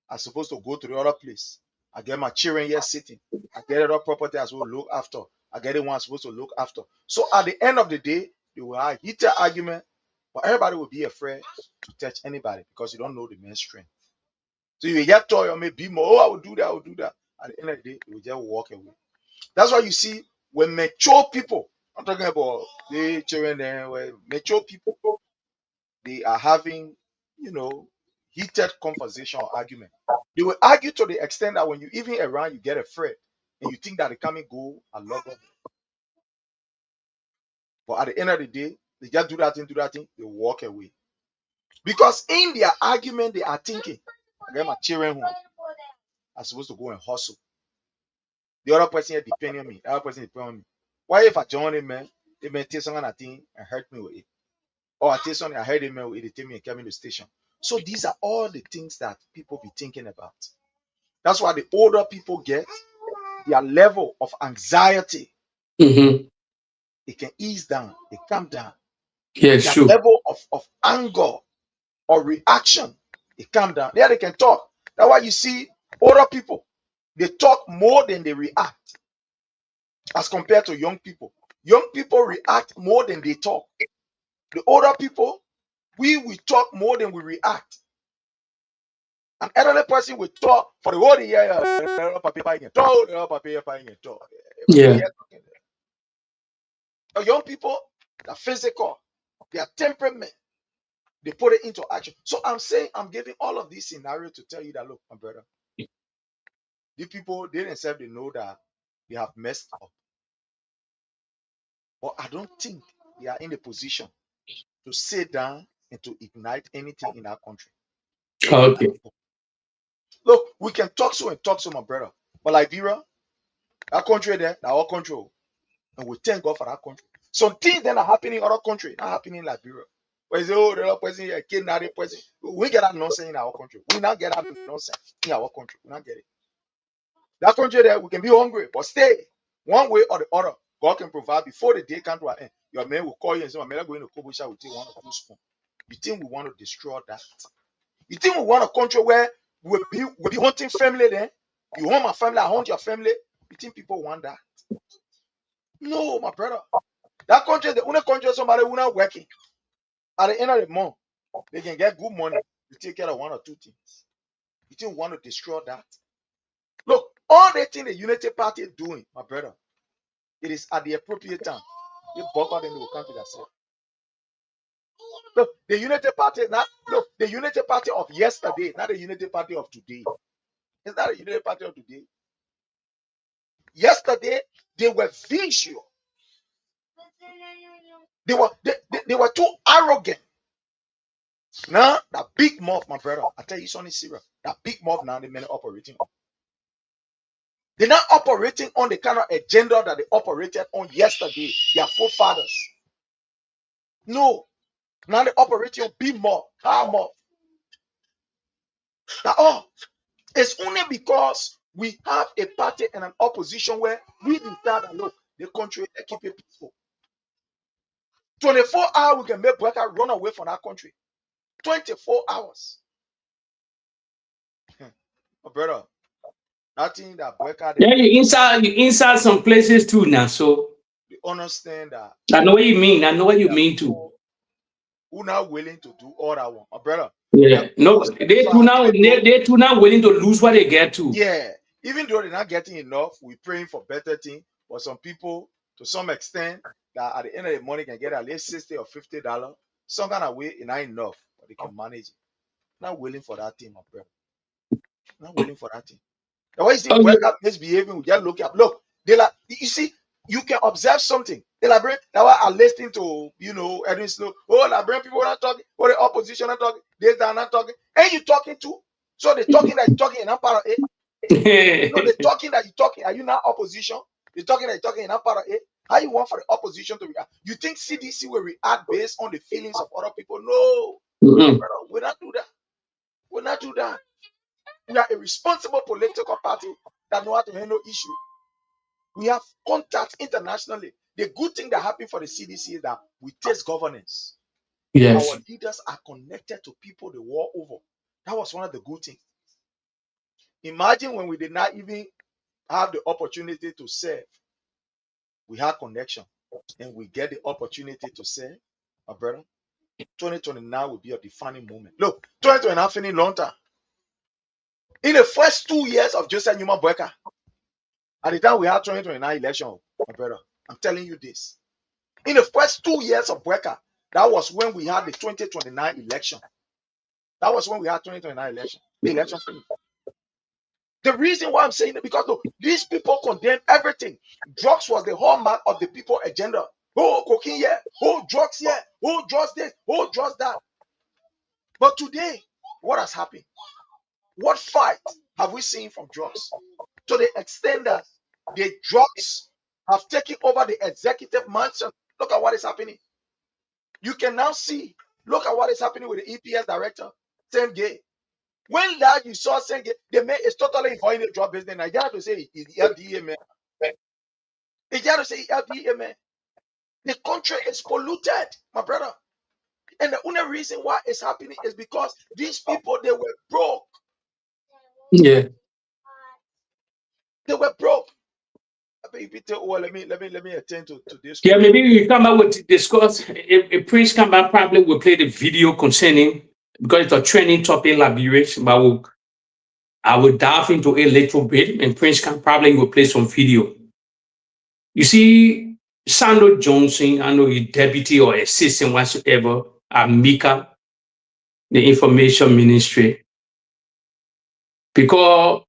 I'm supposed to go to the other place. I get my children here sitting. I get other property as well look after. I get the one I'm supposed to look after. So at the end of the day, they will have heated argument, but everybody will be afraid to touch anybody because you don't know the man's strength. So you get told you may be more, oh, I will do that, I will do that. At the end of the day, they will just walk away. That's why you see when mature people, I'm talking about the children there, when mature people, they are having, heated conversation or argument. They will argue to the extent that when you even around, you get afraid and you think that they come and go a lot of. But at the end of the day, they just do that thing, they walk away. Because in their argument, they are thinking, I get my children home. I'm supposed to go and hustle. The other person is depending on me. The other person is depending on me. Why if I join a man, they may take something I think and hurt me with it. Or I take something I heard a man with it, they take me and come in the station. So these are all the things that people be thinking about. That's why the older people get, their level of anxiety, Mm-hmm. it can ease down, it calm down. Yes, Their true. level of anger or reaction, it calm down. There they can talk. That's why you see older people, they talk more than they react as compared to young people. Young people react more than they talk. The older people, we talk more than we react. An elderly person will talk for the whole year. Yeah. Young people, they're physical, their temperament, they put it into action. So I'm saying, I'm giving all of these scenarios to tell you that, look, my brother, these people, they themselves, they know that they have messed up. But I don't think they are in a position to sit down and to ignite anything in our country. Okay. Look, we can talk so and talk so, my brother. But Liberia, that country there, that our country, and we thank God for that country. Some things that are happening in other country, not happening in Liberia. Where say, oh, the other person here, kidnapped the person. We get that nonsense in our country. We not get that nonsense in our country. We not get it. That country there, we can be hungry, but stay one way or the other. God can provide before the day comes to an end. Your man will call you and say, I'm going to Kobusha with you one or two spoons. You think we want to destroy that? You think we want a country where we'll be hunting family then? You hunt my family, I hunt your family. You think people want that? No, my brother. That country, the only country somebody who not working. At the end of the month, they can get good money to take care of one or two things. You think we want to destroy that? Look, all the things the Unity Party is doing, my brother, it is at the appropriate time. They bought out and they will come to themselves. Look, the Unity Party, the Unity Party of yesterday, not the Unity Party of today. It's not the Unity Party of today. Yesterday, they were visual. They were too arrogant. Now, that big mouth, my brother, I tell you something serious. That big mouth now, the men are operating on. They're not operating on the kind of agenda that they operated on yesterday. Their forefathers. No. Now they're operating on big mouth, hard mouth. Now, it's only because we have a party and an opposition where we decide that, look, the country keep it peaceful. 24 hours, we can make BOAKAI run away from our country. 24 hours. My brother, nothing that BOAKAI. Yeah, you inside some places too now. So they understand that. I know what you mean. I know what you mean too. Who not willing to do all that one, my brother? Yeah, no, they too now willing to lose what they get to. Yeah, even though they're not getting enough, we're praying for better things. But some people, to some extent, that at the end of the money can get at least $60 or $50. Some kind of way, it's not enough, but they can manage it. Not willing for that thing, my brother. Not willing for that thing. The way you see BOAKAI misbehaving, we just look up. Look, they like, you see, you can observe something. They like, that's why I listening to, Edwin Snow. Oh, like, people are not talking. Or the opposition are talking. They are not talking. And you talking too. So they're talking that you're talking and I'm part of it. No, they're talking that you're talking. Are you not opposition? They're talking that you're talking and I'm part of it. How you want for the opposition to react? You think CDC will react based on the feelings of other people? No. Brother, we'll not do that. We'll not do that. We are a responsible political party that know how to handle issues. We have contacts internationally. The good thing that happened for the CDC is that we taste governance. Yes. Our leaders are connected to people the world over. That was one of the good things. Imagine when we did not even have the opportunity to serve. We had connection and we get the opportunity to serve. My brother, 2029 will be a defining moment. Look, 2029 finished long time. In the first 2 years of Joseph Newman BOAKAI, at the time we had 2029 election, my brother, I'm telling you this. In the first 2 years of BOAKAI, that was when we had the 2029 election. That was when we had 2029 election. The election finished. The reason why I'm saying it, because look, these people condemn everything. Drugs was the hallmark of the people agenda. Oh, cocaine here. Oh, drugs here. Oh, drugs this. Oh, drugs that. But today, what has happened? What fight have we seen from drugs? To the extent that the drugs have taken over the executive mansion. Look at what is happening. You can now see, look at what is happening with the EPS director, Sinje. When that you saw Sinje, they made it's totally avoiding the drug business. I got to say, it's FDA, man. They got to say, FDA, man. The country is polluted, my brother. And the only reason why it's happening is because these people, they were broke. Yeah. They were broke. Well, let me attend to this. Yeah, maybe we come out with discuss. A Prince come back probably will play the video concerning, because it's a trending topic in Liberia, but I will dive into it a little bit, and Prince can probably will play some video. You see, Sandro Johnson, I know he's deputy or assistant whatsoever at Mika, the information ministry, because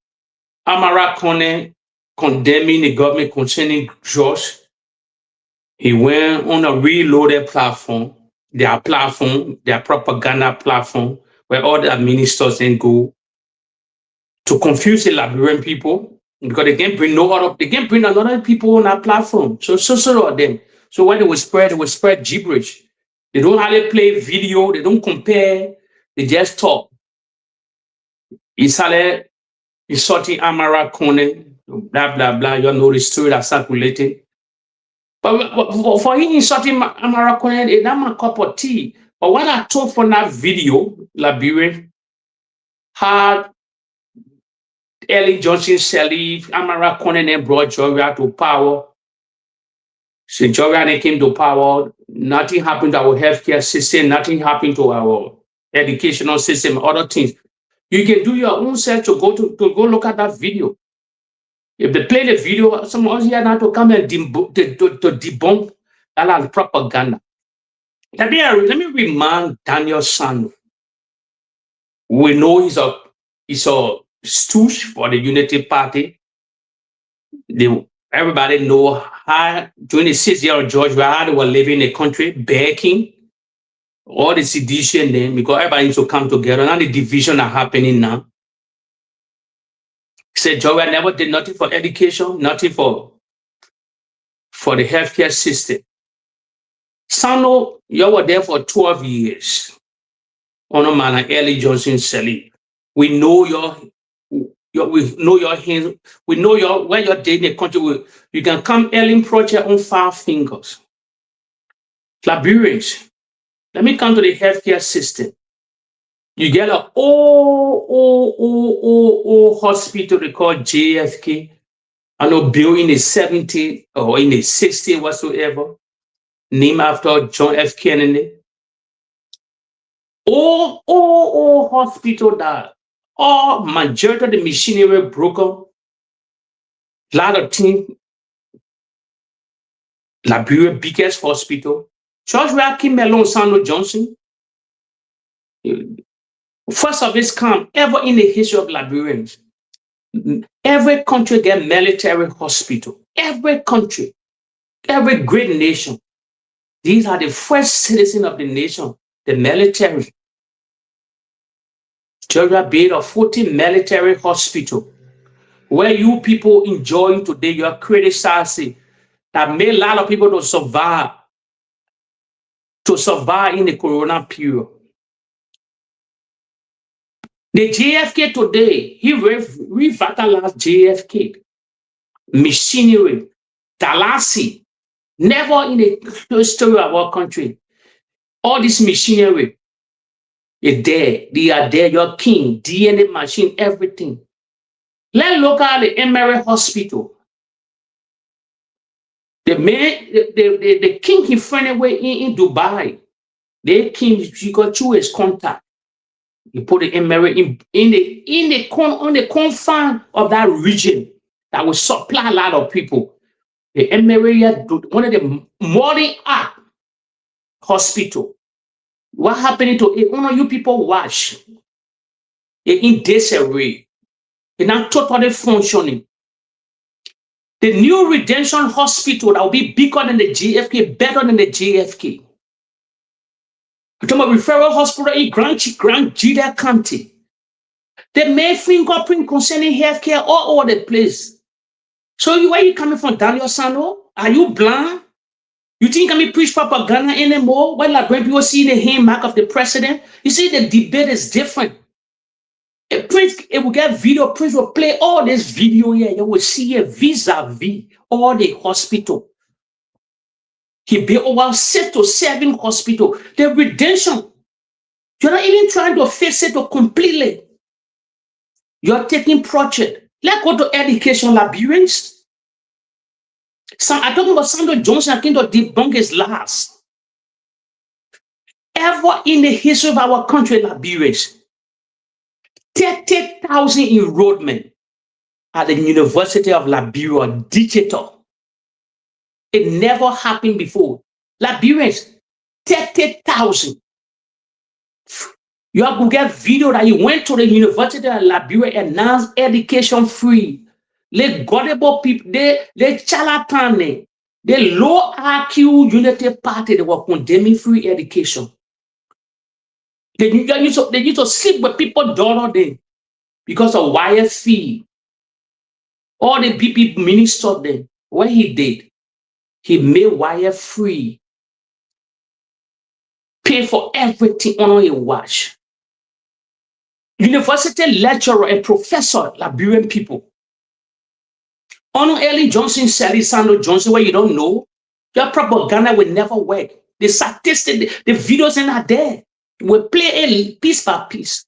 Amara Kone condemning the government concerning drugs. He went on a reloaded platform, their propaganda platform, where all the ministers then go to confuse the Liberian people, because they can't bring another people on that platform. So of them. So when they will spread gibberish. They don't hardly play video, they don't compare, they just talk. He's sorting Amara Kone, blah blah blah. You know the story that circulated. But for him, insulting Amara Kone, it's not my cup of tea. But what I told from that video, Liberia had Ellen Johnson Sirleaf, Amara Kone, and brought Georgia to power. So Georgia came to power. Nothing happened to our healthcare system. Nothing happened to our educational system. Other things. You can do your own search to go look at that video. If they play the video, someone here now to come and debunk that propaganda. Let me remind Daniel Sandro. We know he's a stooge for the Unity Party. Everybody know how during the 6 years of George, how they were living in the country, begging all the sedition then, because everybody needs to come together. Now the division are happening now. He said Georgia never did nothing for education, nothing for the healthcare system. Sano, you were there for 12 years. Honor man and Ellie Johnson Sirleaf. We know we know your hands. We know where you're dating the country. You can come Ellen project on 5 fingers. Liberians. Let me come to the healthcare system. You get an old hospital they call JFK. I know built in the 70s or in the 60s whatsoever. Named after John F. Kennedy. All hospital that all majority of the machinery broken. A lot of things. Liberia biggest hospital. George Rakim Melon Sandro Johnson. First of its kind ever in the history of Liberians. Every country get military hospital. Every country. Every great nation. These are the first citizens of the nation. The military. Georgia built a 40 military hospital where you people enjoying today, you are criticizing that made a lot of people to survive in the corona period. The JFK today, he revitalized JFK. Machinery, Dalasi, never in the history of our country. All this machinery is there. They are there. Your king, DNA machine, everything. Let's look at the Emery Hospital. The king he found away in Dubai. The king he got through his contact. He put the Emery on the confine of that region that will supply a lot of people. The Emery, one of the modern art hospital. What happened to it? One of you people watch in disarray. It's not totally functioning. The new Redemption Hospital that will be bigger than the JFK, better than the JFK. I'm talking about referral hospital in Grand Jida County. They made fingerprint concerning healthcare all over the place. So where you coming from, Daniel Sano? Are you blind? You think I mean preach propaganda anymore? When like when people see the hand mark of the president, you see the debate is different. A prince, it will get video, prince will play all this video here. You will see a vis-a-vis all the hospital. He built over 6 to 7 hospitals. The redemption, you're not even trying to fix it completely. You're taking project. Let's go to education, Liberians. I'm talking about Sandra Johnson. I came to debunk his last. Ever in the history of our country, Liberians, 30,000 enrollment at the University of Liberia, digital. It never happened before. Liberians, 30,000. You have to get video that you went to the University of Liberia and announced education free. The gullible people, the charlatan, the low IQ Unity Party, they were condemning free education. They used to sleep with people dollar day because of wire fee. All the BP minister then, what he did, he made wire free. Pay for everything on a watch. University lecturer and professor, Liberian people. On Ellen Johnson, Sally Sandro Johnson, where you don't know, your propaganda will never work. The statistics, the videos are not there. We play a piece by piece.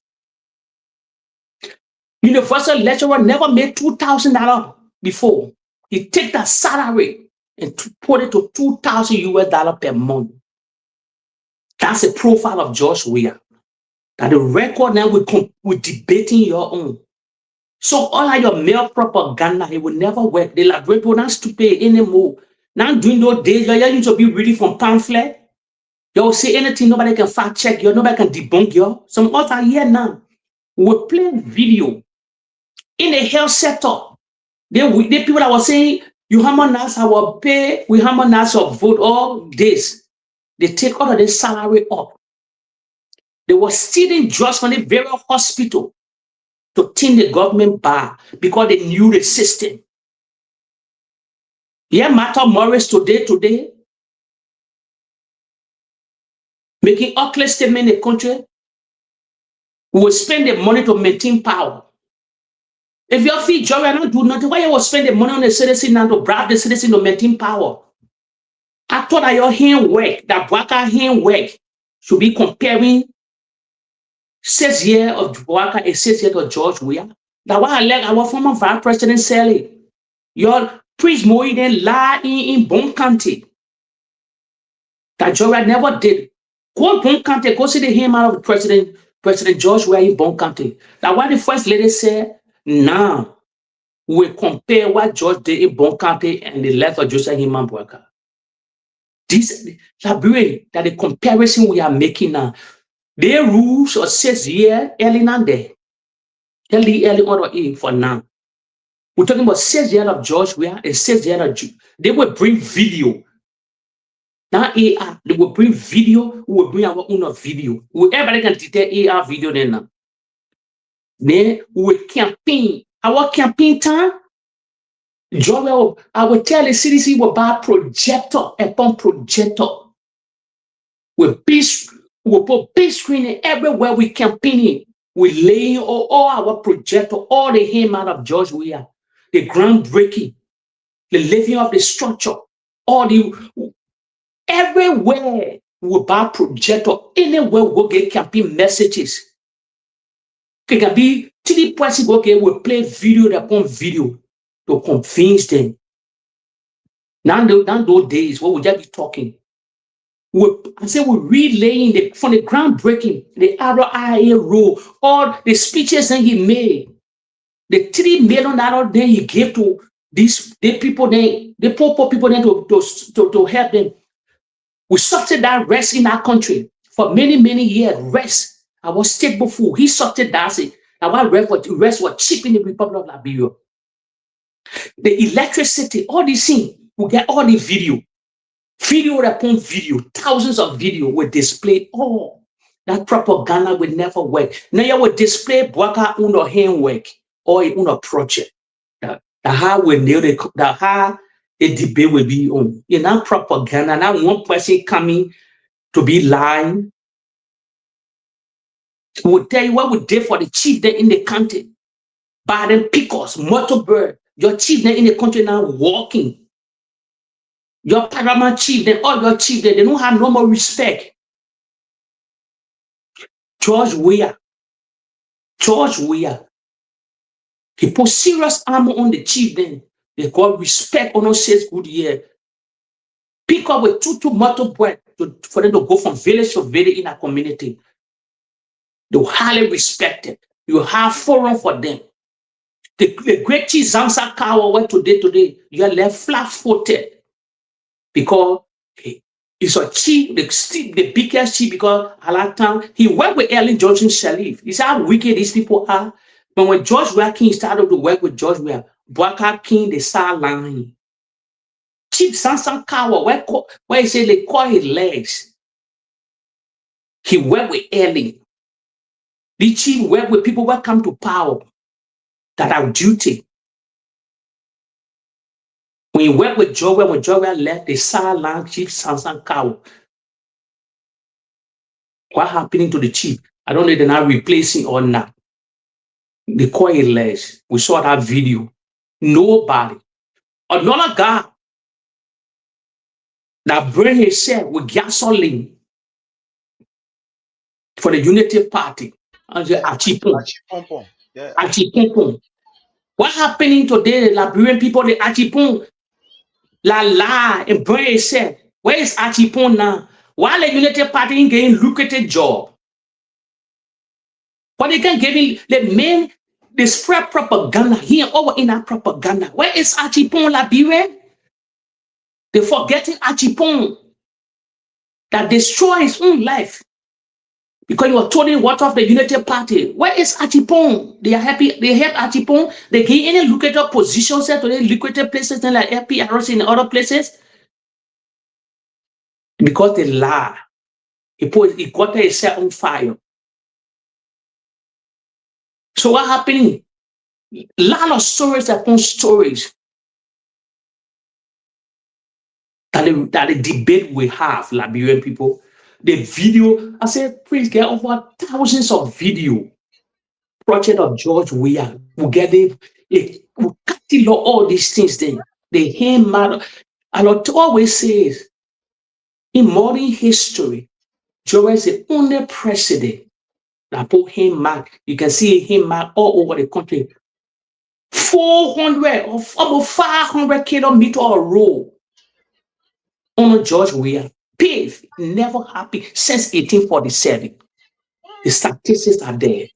University lecturer never made $2,000 before. He take that salary and put it to $2,000 per month. That's a profile of George Weah. That the record now we're debating your own. So all of your male propaganda, it will never work. The library will not to pay anymore. Now during those days, you need to be reading from pamphlet. You will say anything, nobody can fact check you, nobody can debunk you. Some of us are here now. We're playing video in the health sector. The people that were saying, you harmonize our pay, we harmonize our vote, all this. They take all of their salary up. They were stealing drugs from the very hospital to turn the government back because they knew the system. Yeah, Martha Morris today, making ugly statement in the country, we will spend the money to maintain power. If your feet joy and not do nothing, why you will spend the money on the citizen now to bribe the citizen to maintain power? I thought that your hand work, that BOAKAI hand work, should be comparing 6 years of BOAKAI and 6 years of George Weah. That's why I like our former Vice President Sally. Your priest Moiden lie in Bong County. That George never did. Go Bong County, go see the him out of President George Weah in Bong County. That's why the first lady said, now we compare what George did in Bong County and the life of Joseph Himman BOAKAI. This Liberia, that the comparison we are making now, their rules of 6 years early now there. Early on for now. We're talking about 6 years of George Weah and 6 years of they will bring video. Now AR, they will bring video, we will bring our own video. Everybody can detect AR video then now. Then we will campaign. Our campaign time, George, I will tell the CDC will buy projector upon projector. We'll put big screen everywhere we campaigning. We lay all our projector, all the him out of George Weah, the groundbreaking, the living of the structure, all the everywhere we buy projector, anywhere we go get campaign messages. It can be 3 points go get we play video upon video to convince them. Now those days, what would I be talking? I say we're relaying from the groundbreaking, the RIA rule, all the speeches that he made, the $3 million that he gave to the people, the poor people to help them. We subsidized rest in our country for many, many years. Rest, our state before he subsidized it. Our rest was cheap in the Republic of Liberia. The electricity, all these things, we get all the video upon video, thousands of video will display all. That propaganda will never work. Now you will display BOAKAI on handwork or on a project. That how we know that how a debate will be on. You know, propaganda, now one person coming to be lying will tell you what we did for the chief there in the country. Baden Pickers, Motorbird, your chief there in the country now walking. Your paramount chief, then all your chief, they don't have no more respect. George Weah, he put serious armor on the chief then. They got respect on us says good year. Pick up with two motorbird for them to go from village to village in a community. They're highly respected. You have forum for them. The great chief Zamsa Kawa went today, you are left flat-footed because he's a chief, the biggest chief, because at that time he worked with Ellen Johnson Sirleaf. You see how wicked these people are. But when George Weah King started to work with George Weah, BOAKAI King, they start lying. Chief Sansan Kawa, where he said they call his legs. He worked with Ellen. The chief worked with people who come to power that are duty. When he worked with George Weah, when George Weah left, they start lying Chief Sansan Kawa. What happening to the chief? I don't know if they're not replacing or not. They call it less. We saw that video. Nobody. Another guy that burned himself with gasoline for the Unity Party. Achipon. Yeah. Achipon. What happening today? The Liberian people, the Achipon, lie and burn himself. Where is Achipon now? Why the Unity Party ain't getting lucrative job? But they can give him the men, they spread propaganda here over in that propaganda. Where is Achipon Liberia? They're forgetting Achipon that destroy his own life because you were told him what of the Unity Party. Where is Achipon? They are happy. They help Achipon. They give any lucrative positions to the lucrative places like FPRC and other places because they lie. He got himself on fire. So what happening? A lot of stories upon stories that the debate we have, Liberian people. The video, I said, please get over thousands of video. Project of George Weah. We get it. We cut all these things then. The hand matter. I always says in modern history, George is the only president that put him mark. You can see him mark all over the country. 400 or almost 500 kilometers of road on George Weah. Paved, never happened since 1847. The statistics are there.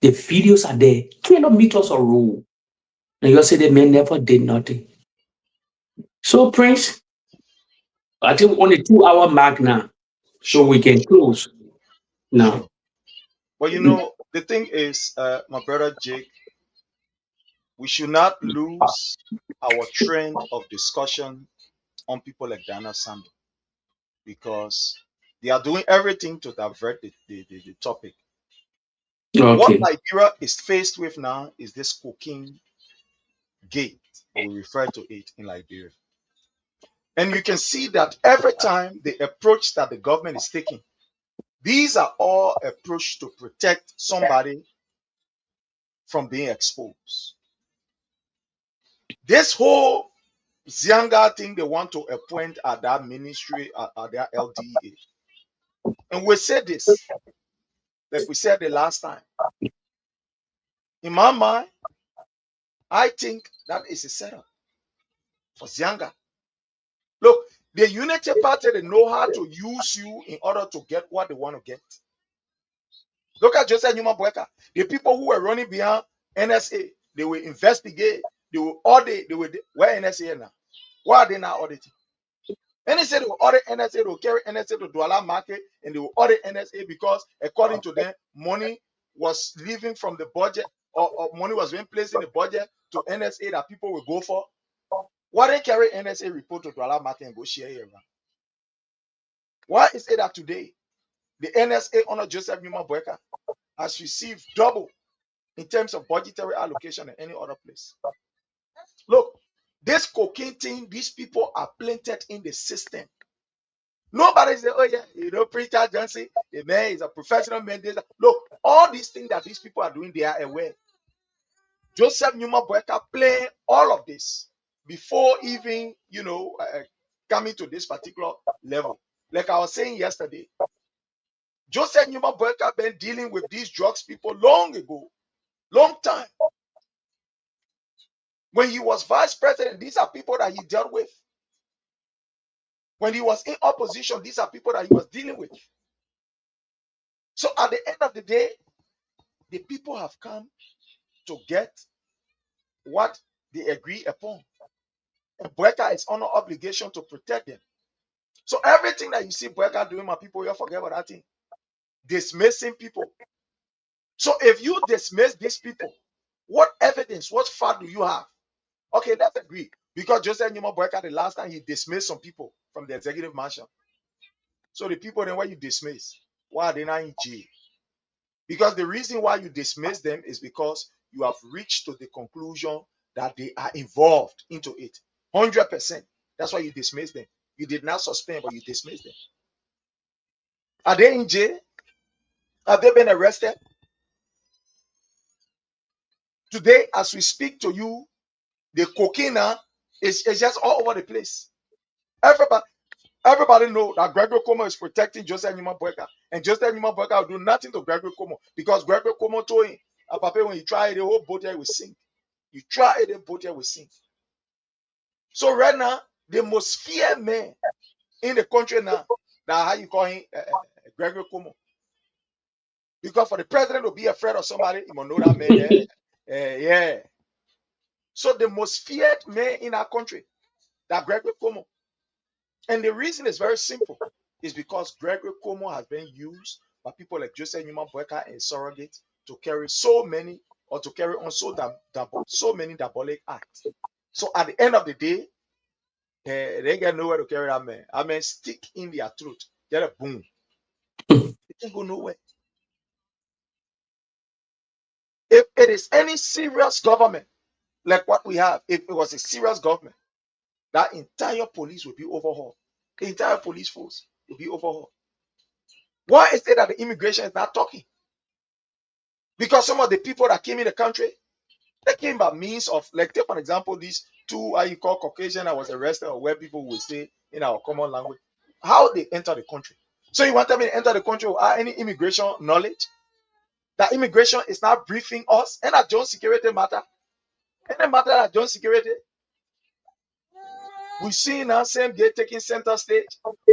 The videos are there. Kilometers of road. And you say the man never did nothing. So, Prince, I think only 2 hour mark now. So we can close now. Well, you know, the thing is, my brother Jake, we should not lose our trend of discussion on people like Dana Sambi because they are doing everything to divert the topic. What Okay. Liberia is faced with now is this cocaine gate. We refer to it in Liberia. And you can see that every time the approach that the government is taking, these are all approach to protect somebody from being exposed. This whole Zianga thing they want to appoint at that ministry, at their LDA. And we said this, like we said the last time. In my mind, I think that is a setup for Zianga. Look, the Unity Party, they know how to use you in order to get what they want to get. Look at Joseph Nimba. The people who were running behind NSA, they will investigate, they will audit, they will where NSA now? Why are they not auditing? NSA, they will audit NSA, they will carry NSA to Douala market, and they will audit NSA because according to them, money was leaving from the budget, or money was being placed in the budget to NSA that people will go for. Why didn't carry NSA report to Douala Martin and go share here? Why is it that today the NSA under Joseph Nimba has received double in terms of budgetary allocation than any other place? Look, this cocaine thing, these people are planted in the system. Nobody say, oh yeah, you know, Preacher Johnson, the man is a professional man. Look, all these things that these people are doing, they are aware. Joseph Nimba playing all of this before even, you know, coming to this particular level. Like I was saying yesterday, Joseph Nimba been dealing with these drugs people long ago, long time. When he was vice president, these are people that he dealt with. When he was in opposition, these are people that he was dealing with. So at the end of the day, the people have come to get what they agree upon. And Boakai is under obligation to protect them. So everything that you see Boakai doing, my people, you forget about that thing. Dismissing people. So if you dismiss these people, what evidence, what fact do you have? Okay, let's agree. Because Joseph Nimba Boakai, the last time he dismissed some people from the executive mansion. So the people then why you dismiss, why are they not in jail? Because the reason why you dismiss them is because you have reached to the conclusion that they are involved into it. 100%. That's why you dismiss them. You did not suspend, but you dismissed them. Are they in jail? Have they been arrested? Today, as we speak to you, the cocaine is just all over the place. Everybody know that Gregory Como is protecting Joseph Nimba Boakai, and Joseph Nimba Boakai will do nothing to Gregory Como because Gregory Como told him, Papa, when you try it, the whole boat here will sink. You try it, the boat here will sink. So right now, the most feared man in the country now, that how you call him Gregory Como. Because for the president to be afraid of somebody, you must know that man there. Yeah. So the most feared man in our country, that Gregory Como. And the reason is very simple. It's because Gregory Como has been used by people like Joseph Nimba Boakai and surrogate to carry so many, or to carry on so many diabolic acts. So at the end of the day, they get nowhere to carry that man. I mean, stick in their throat. Get a boom. They can't go nowhere. If it is any serious government, like what we have, if it was a serious government, that entire police will be overhauled. The entire police force will be overhauled. Why is it that the immigration is not talking? Because some of the people that came in the country, they came by means of, like, take for example, these two, how you call Caucasian that was arrested, or where people will say in our common language, how they enter the country. So you want them to enter the country without any immigration knowledge? That immigration is not briefing us, and that joint security matter. Any matter that joint security, we see now same day taking center stage.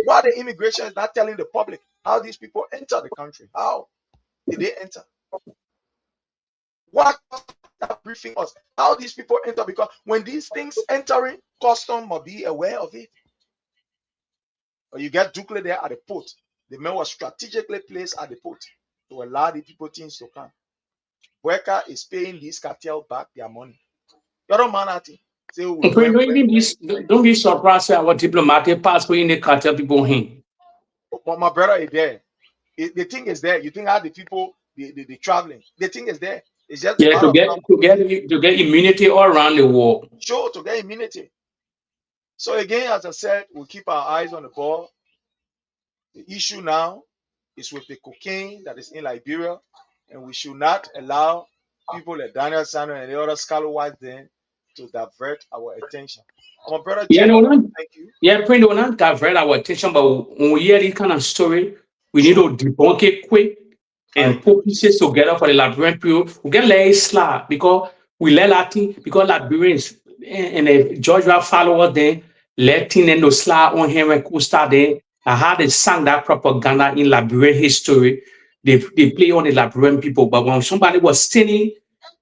Why the immigration is not telling the public how these people enter the country? How did they enter? What are briefing us? How these people enter? Because when these things entering, custom must be aware of it. Or you get Ducle there at the port. The man was strategically placed at the port to allow the people things to come. Boakai is paying this cartel back their money. You don't mind that thing. Say, don't be surprised at our diplomatic passport in the cartel people here. But my brother is there. The thing is there. You think how the people the traveling? The thing is there. It's just yeah, to get immunity all around the world. Sure, to get immunity. So again, as I said, we'll keep our eyes on the ball. The issue now is with the cocaine that is in Liberia, and we should not allow people like Daniel Sano and the other scalawags then to divert our attention. My brother, yeah, thank you. Yeah, friend, we not divert our attention, but when we hear this kind of story, we need to debunk it quick and put pieces together for the Liberian people. We get less slack because we let Latin, because Liberians and the Georgia followers then letting them no slack on him and Costa then. I had they sang that propaganda in Liberian history. They play on the Liberian people, but when somebody was standing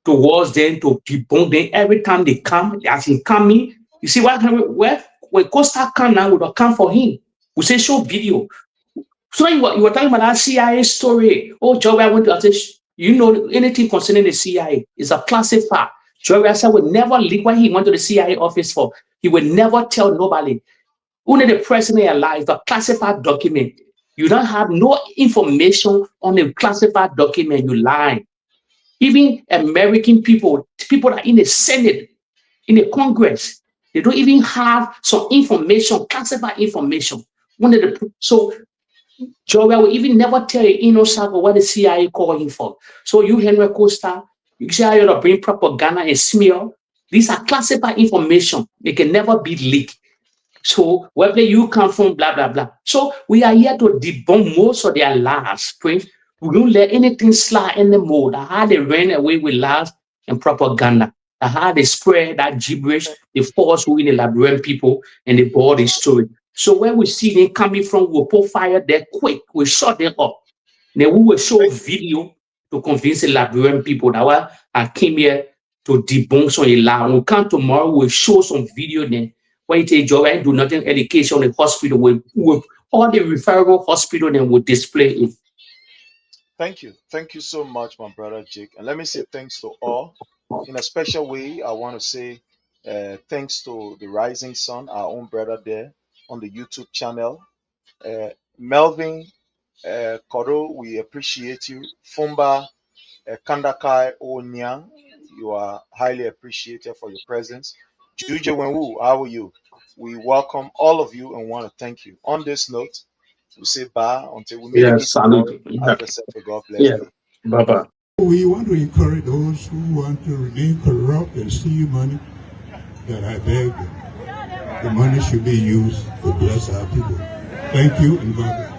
towards them to debunk them every time they come, as in coming, you see what when Costa come now, we don't come for him. We say show video. So you were talking about that CIA story. Oh, Joe, I went to You know, anything concerning the CIA is a classified. Joe Rasa would never leak what he went to the CIA office for. He would never tell nobody. Only the president alive, a classified document. You don't have no information on a classified document, you lie. Even American people that are in the Senate, in the Congress, they don't even have some information, classified information. So Joel will even never tell you innocent what the CIA called him for. So you, Henry Costa, you say you're to bring propaganda and smear. These are classified information. They can never be leaked. So wherever you come from, blah, blah, blah. So we are here to debunk most of their lies, Prince. We don't let anything slide anymore. That's how they ran away with lies and propaganda. That's how they spread that gibberish, the false who in the Liberian people, and they bought the story. So when we see them coming from, we'll put fire there quick. We shut them up. Then we will show video to convince the Liberian people that well, I came here to debunk some lie. When we come tomorrow, we'll show some video then. When you take job and do nothing education in the hospital, with all the referral hospital then will display it. Thank you. Thank you so much, my brother Jake. And let me say thanks to all. In a special way, I want to say thanks to the Rising Sun, our own brother there on the YouTube channel. Melvin Koro, we appreciate you. Fumba Kandakai Onyang, you are highly appreciated for your presence. Juje Wenwu, how are you? We welcome all of you and want to thank you. On this note, we say bye until we meet again tomorrow. Have yourself a God bless day. Bye-bye. We want to encourage those who want to remain corrupt and steal money, that I beg them. The money should be used to bless our people. Thank you and God bless.